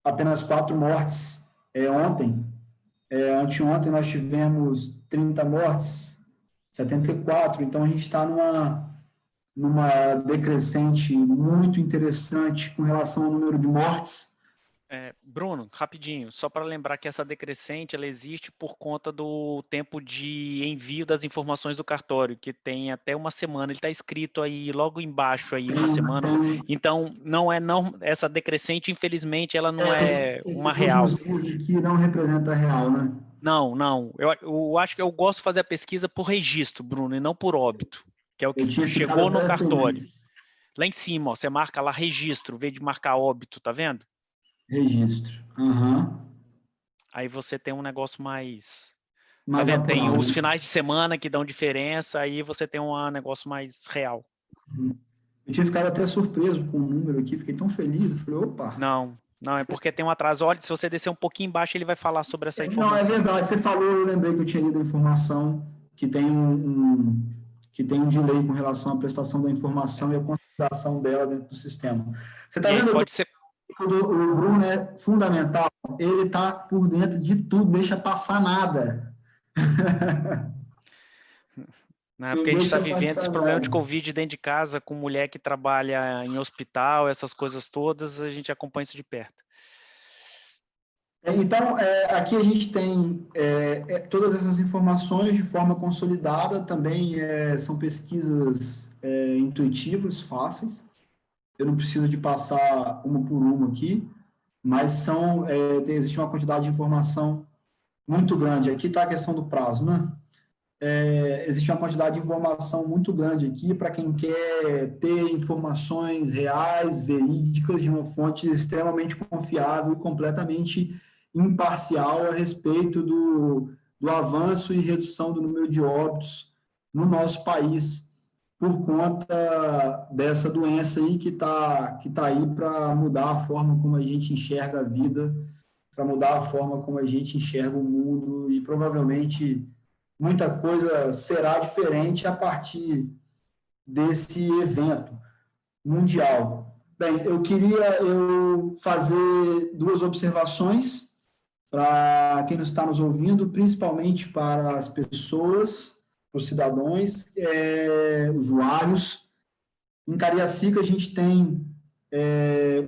apenas 4 mortes ontem. Anteontem nós tivemos 30 mortes, 74, então a gente está numa decrescente muito interessante com relação ao número de mortes. Bruno, rapidinho, só para lembrar que essa decrescente ela existe por conta do tempo de envio das informações do cartório, que tem até uma semana, ele está escrito aí logo embaixo aí uma semana. Então essa decrescente, infelizmente, ela não é uma real. Que não representa a real, né? Não. Eu acho que eu gosto de fazer a pesquisa por registro, Bruno, e não por óbito, que é o que chegou no cartório. Lá em cima, ó, você marca lá registro, em vez de marcar óbito, tá vendo? Registro. Uhum. Aí você tem um negócio mais tá vendo? Tem os finais de semana que dão diferença, aí você tem um negócio mais real. Eu tinha ficado até surpreso com o número aqui, fiquei tão feliz, eu falei, opa. Não, é porque tem um atraso. Olha, se você descer um pouquinho embaixo, ele vai falar sobre essa informação. Não, é verdade, você falou, eu lembrei que eu tinha lido a informação, que tem que tem um delay com relação à prestação da informação e a consolidação dela dentro do sistema. Você está vendo? Pode ser... O Bruno é fundamental, ele está por dentro de tudo, deixa passar nada. Não, porque a gente está vivendo esse problema de Covid dentro de casa, com mulher que trabalha em hospital, essas coisas todas, a gente acompanha isso de perto. Então, aqui a gente tem todas essas informações de forma consolidada, também são pesquisas intuitivas, fáceis. Eu não preciso de passar uma por uma aqui, mas existe uma quantidade de informação muito grande. Aqui está a questão do prazo, né? Existe uma quantidade de informação muito grande aqui para quem quer ter informações reais, verídicas, de uma fonte extremamente confiável e completamente imparcial a respeito do avanço e redução do número de óbitos no nosso país, por conta dessa doença aí que tá aí para mudar a forma como a gente enxerga a vida, para mudar a forma como a gente enxerga o mundo, e provavelmente muita coisa será diferente a partir desse evento mundial. Bem, eu queria fazer 2 observações para quem está nos ouvindo, principalmente para as pessoas, os cidadãos, usuários. Em Cariacica, a gente tem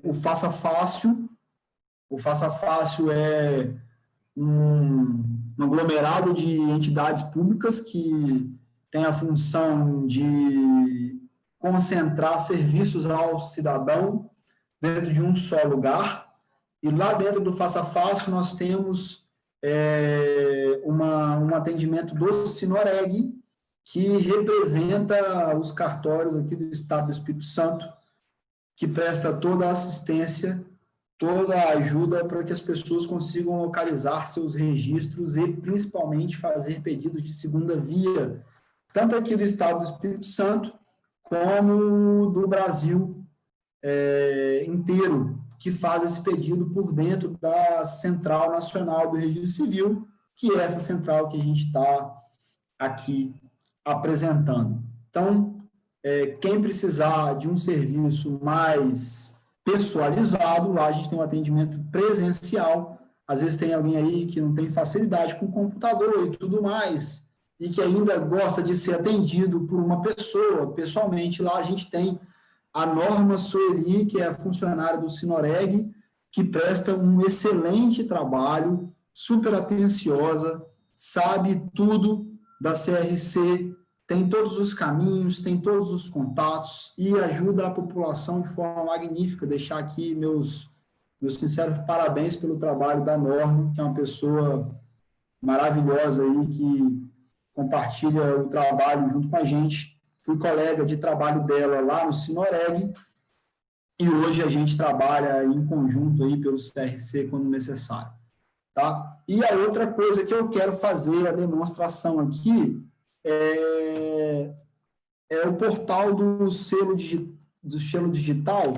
o Faça Fácil. O Faça Fácil é um aglomerado de entidades públicas que tem a função de concentrar serviços ao cidadão dentro de um só lugar. E lá dentro do Faça Fácil, nós temos um atendimento do Sinoreg, que representa os cartórios aqui do Estado do Espírito Santo, que presta toda a assistência, toda a ajuda para que as pessoas consigam localizar seus registros e, principalmente, fazer pedidos de segunda via, tanto aqui do Estado do Espírito Santo, como do Brasil inteiro, que faz esse pedido por dentro da Central Nacional do Registro Civil, que é essa central que a gente está aqui apresentando. Então, quem precisar de um serviço mais pessoalizado, lá a gente tem um atendimento presencial. Às vezes tem alguém aí que não tem facilidade com o computador e tudo mais, e que ainda gosta de ser atendido por uma pessoa, pessoalmente. Lá a gente tem a Norma Soeli, que é a funcionária do Sinoreg, que presta um excelente trabalho, super atenciosa, sabe tudo da CRC, tem todos os caminhos, tem todos os contatos e ajuda a população de forma magnífica. Deixar aqui meus sinceros parabéns pelo trabalho da Norma, que é uma pessoa maravilhosa aí, que compartilha o trabalho junto com a gente. Fui colega de trabalho dela lá no Sinoreg e hoje a gente trabalha em conjunto aí pelo CRC quando necessário, tá? E a outra coisa que eu quero fazer a demonstração aqui é o portal do selo digital,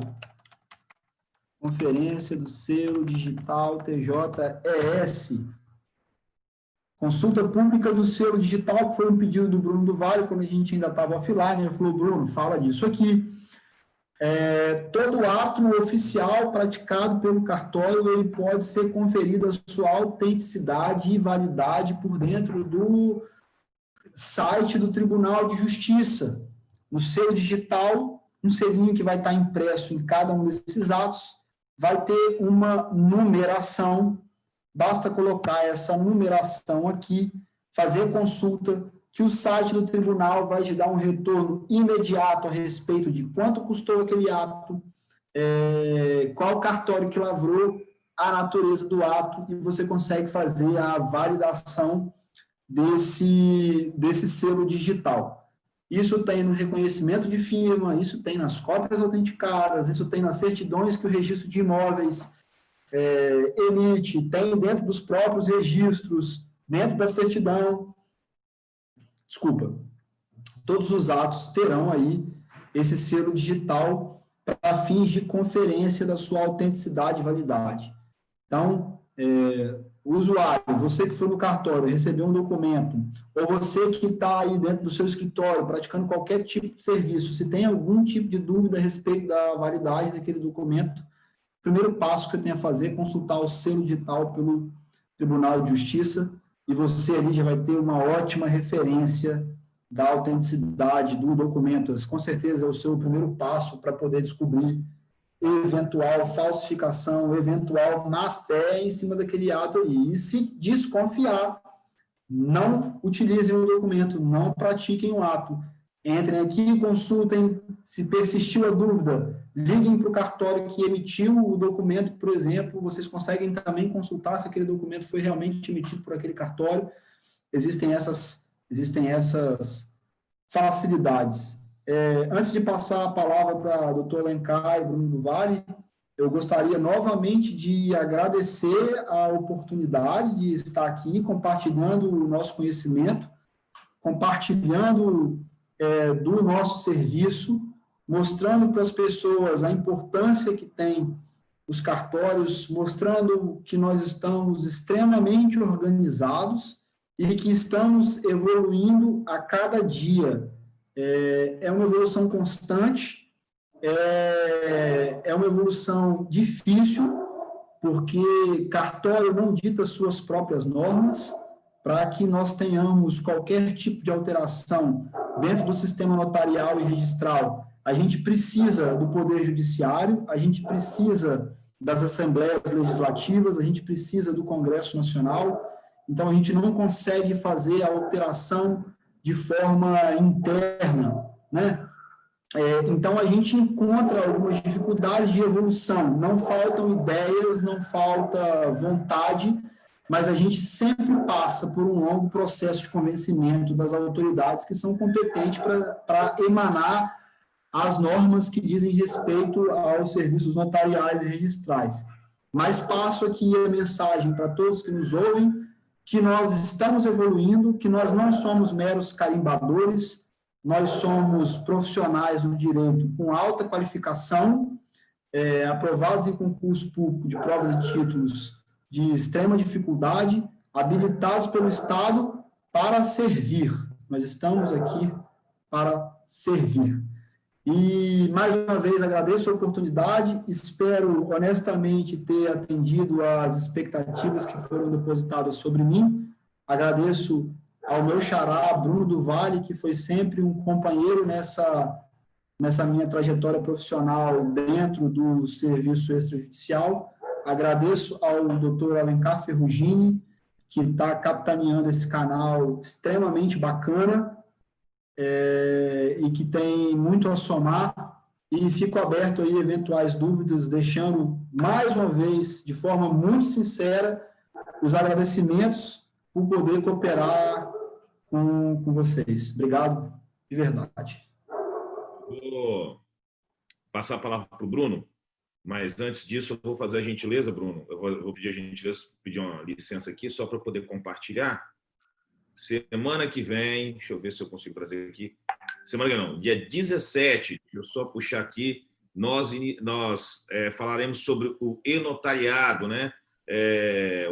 conferência do selo digital TJES, consulta pública do selo digital, que foi um pedido do Bruno do Vale, quando a gente ainda estava offline. Ele falou: Bruno, fala disso aqui. Todo ato oficial praticado pelo cartório, ele pode ser conferido a sua autenticidade e validade por dentro do site do Tribunal de Justiça. No selo digital, um selinho que vai estar impresso em cada um desses atos, vai ter uma numeração. Basta colocar essa numeração aqui, fazer consulta, que o site do tribunal vai te dar um retorno imediato a respeito de quanto custou aquele ato, qual cartório que lavrou, a natureza do ato, e você consegue fazer a validação desse selo digital. Isso tem no reconhecimento de firma, isso tem nas cópias autenticadas, isso tem nas certidões que o registro de imóveis emite, tem dentro dos próprios registros, dentro da certidão. Desculpa. Todos os atos terão aí esse selo digital para fins de conferência da sua autenticidade e validade. Então, o usuário, você que foi no cartório, recebeu um documento, ou você que está aí dentro do seu escritório, praticando qualquer tipo de serviço, se tem algum tipo de dúvida a respeito da validade daquele documento, o primeiro passo que você tem a fazer é consultar o selo digital pelo Tribunal de Justiça, e você ali já vai ter uma ótima referência da autenticidade do documento. Com certeza é o seu primeiro passo para poder descobrir eventual falsificação, eventual má-fé em cima daquele ato ali. E se desconfiar, não utilizem o documento, não pratiquem o ato. Entrem aqui, consultem, se persistiu a dúvida, liguem para o cartório que emitiu o documento, por exemplo. Vocês conseguem também consultar se aquele documento foi realmente emitido por aquele cartório. Existem essas facilidades. Antes de passar a palavra para o Dr. Alencar e Bruno do Vale, eu gostaria novamente de agradecer a oportunidade de estar aqui compartilhando o nosso conhecimento, compartilhando do nosso serviço, mostrando para as pessoas a importância que tem os cartórios, mostrando que nós estamos extremamente organizados e que estamos evoluindo a cada dia. É uma evolução constante, é uma evolução difícil, porque cartório não dita suas próprias normas. Para que nós tenhamos qualquer tipo de alteração dentro do sistema notarial e registral, a gente precisa do Poder Judiciário, a gente precisa das Assembleias Legislativas, a gente precisa do Congresso Nacional. Então, a gente não consegue fazer a alteração de forma interna, né? Então, a gente encontra algumas dificuldades de evolução. Não faltam ideias, não falta vontade, mas a gente sempre passa por um longo processo de convencimento das autoridades que são competentes para emanar as normas que dizem respeito aos serviços notariais e registrais. Mas passo aqui a mensagem para todos que nos ouvem, que nós estamos evoluindo, que nós não somos meros carimbadores, nós somos profissionais do direito com alta qualificação, aprovados em concurso público de provas e títulos de extrema dificuldade, habilitados pelo Estado para servir. Nós estamos aqui para servir. E, mais uma vez, agradeço a oportunidade, espero honestamente ter atendido às expectativas que foram depositadas sobre mim. Agradeço ao meu xará, Bruno do Vale, que foi sempre um companheiro nessa nessa minha trajetória profissional dentro do serviço extrajudicial. Agradeço ao Dr. Alencar Ferrugini, que está capitaneando esse canal extremamente bacana, e que tem muito a somar, e fico aberto aí a eventuais dúvidas, deixando mais uma vez, de forma muito sincera, os agradecimentos por poder cooperar com vocês. Obrigado, de verdade. Vou passar a palavra para o Bruno, mas antes disso eu vou fazer a gentileza, Bruno, eu vou pedir a gentileza, pedir uma licença aqui, só para poder compartilhar. Semana que vem, deixa eu ver se eu consigo trazer aqui, semana que vem não, dia 17, deixa eu só puxar aqui, nós falaremos sobre o e-notariado, né?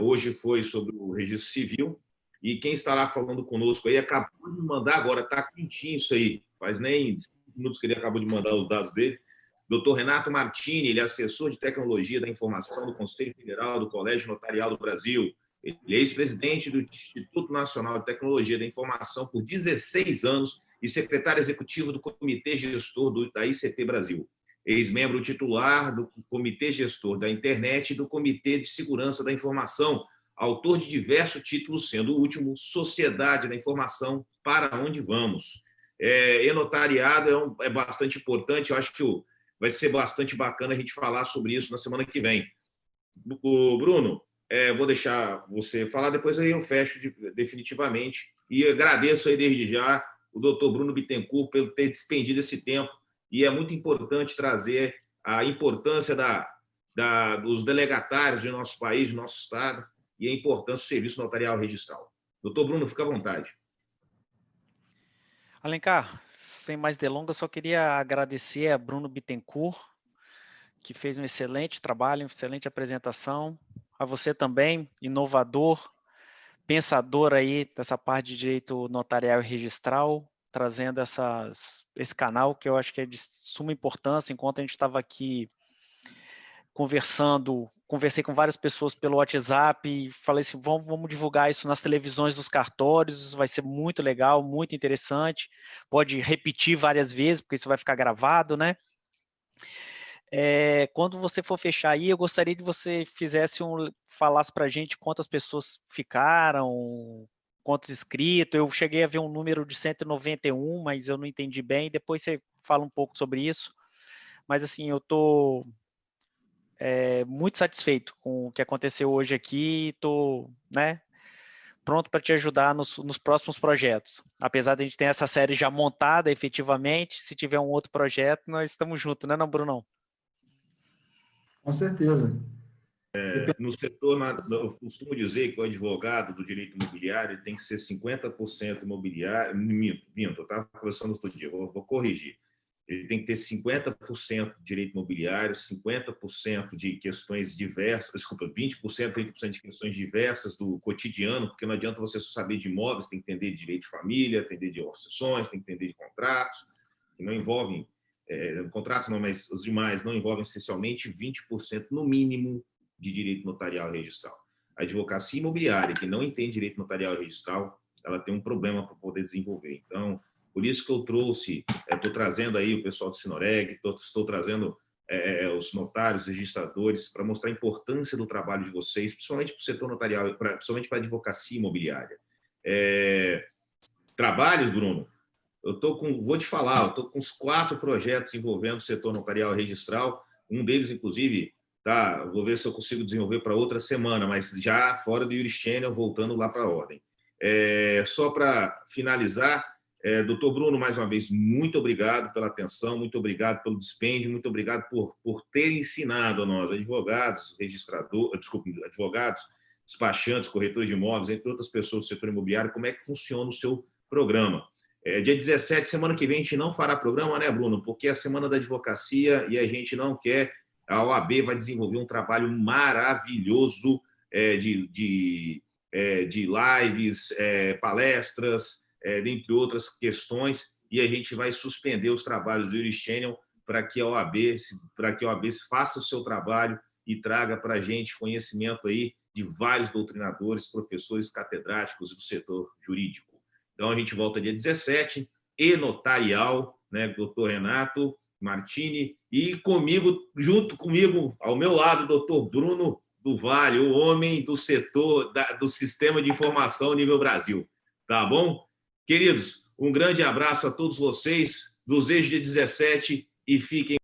Hoje foi sobre o registro civil, e quem estará falando conosco aí acabou de mandar agora, está quentinho isso aí, faz nem 5 minutos que ele acabou de mandar os dados dele, Dr. Renato Martini, ele é assessor de tecnologia da informação do Conselho Federal do Colégio Notarial do Brasil. Ele é ex-presidente do Instituto Nacional de Tecnologia da Informação por 16 anos e secretário executivo do Comitê Gestor da ICP Brasil. Ex-membro titular do Comitê Gestor da Internet e do Comitê de Segurança da Informação, autor de diversos títulos, sendo o último Sociedade da Informação, Para Onde Vamos. E-notariado é bastante importante, eu acho que vai ser bastante bacana a gente falar sobre isso na semana que vem. Bruno, vou deixar você falar, depois aí eu fecho definitivamente. E agradeço aí desde já o doutor Bruno Bittencourt por ter despendido esse tempo. E é muito importante trazer a importância dos delegatários do nosso país, do nosso estado, e a importância do serviço notarial registral. Doutor Bruno, fica à vontade. Alencar, sem mais delongas, só queria agradecer a Bruno Bittencourt, que fez um excelente trabalho, uma excelente apresentação. A você também, inovador, pensador aí dessa parte de direito notarial e registral, trazendo esse canal que eu acho que é de suma importância. Enquanto a gente estava aqui conversei com várias pessoas pelo WhatsApp e falei assim, vamos divulgar isso nas televisões dos cartórios, isso vai ser muito legal, muito interessante, pode repetir várias vezes, porque isso vai ficar gravado, né? Quando você for fechar aí, eu gostaria que você falasse para a gente quantas pessoas ficaram, quantos inscritos. Eu cheguei a ver um número de 191, mas eu não entendi bem. Depois você fala um pouco sobre isso. Mas, assim, eu estou muito satisfeito com o que aconteceu hoje aqui e estou, né, pronto para te ajudar nos próximos projetos. Apesar de a gente ter essa série já montada, efetivamente, se tiver um outro projeto, nós estamos juntos, né, não, Brunão? Com certeza. No setor, eu costumo dizer que o advogado do direito imobiliário tem que ser 50% imobiliário. Minto, eu estava conversando outro dia, vou corrigir. Ele tem que ter 50% de direito imobiliário, 50% de questões diversas, desculpa, 20%, 30% de questões diversas do cotidiano, porque não adianta você só saber de imóveis, tem que entender de direito de família, entender de concessões, tem que entender de contratos, que não envolvem, contratos não, mas os demais não envolvem essencialmente 20% no mínimo de direito notarial e registral. A advocacia imobiliária, que não entende direito notarial e registral, ela tem um problema para poder desenvolver. Então, por isso que eu estou trazendo aí o pessoal do Sinoreg, estou trazendo os notários, os registradores, para mostrar a importância do trabalho de vocês, principalmente para o setor notarial, principalmente para a advocacia imobiliária. Trabalhos, Bruno, vou te falar, eu estou com uns 4 projetos envolvendo o setor notarial e registral, um deles, inclusive, vou ver se eu consigo desenvolver para outra semana, mas já fora do Iuris Channel, voltando lá para a ordem. Só para finalizar, doutor Bruno, mais uma vez, muito obrigado pela atenção, muito obrigado pelo dispêndio, muito obrigado por ter ensinado a nós, advogados, advogados, despachantes, corretores de imóveis, entre outras pessoas do setor imobiliário, como é que funciona o seu programa. Dia 17, semana que vem, a gente não fará programa, né, Bruno? Porque é a Semana da Advocacia e a gente não quer. A OAB vai desenvolver um trabalho maravilhoso de lives, palestras, dentre outras questões, e a gente vai suspender os trabalhos do Iuris Channel para que a OAB faça o seu trabalho e traga para a gente conhecimento aí de vários doutrinadores, professores catedráticos do setor jurídico. Então, a gente volta dia 17, e-notarial, né, doutor Renato Martini, e comigo, junto comigo, ao meu lado, doutor Bruno do Vale, o homem do setor do Sistema de Informação nível Brasil. Tá bom? Queridos, um grande abraço a todos vocês, desejo de 17 e fiquem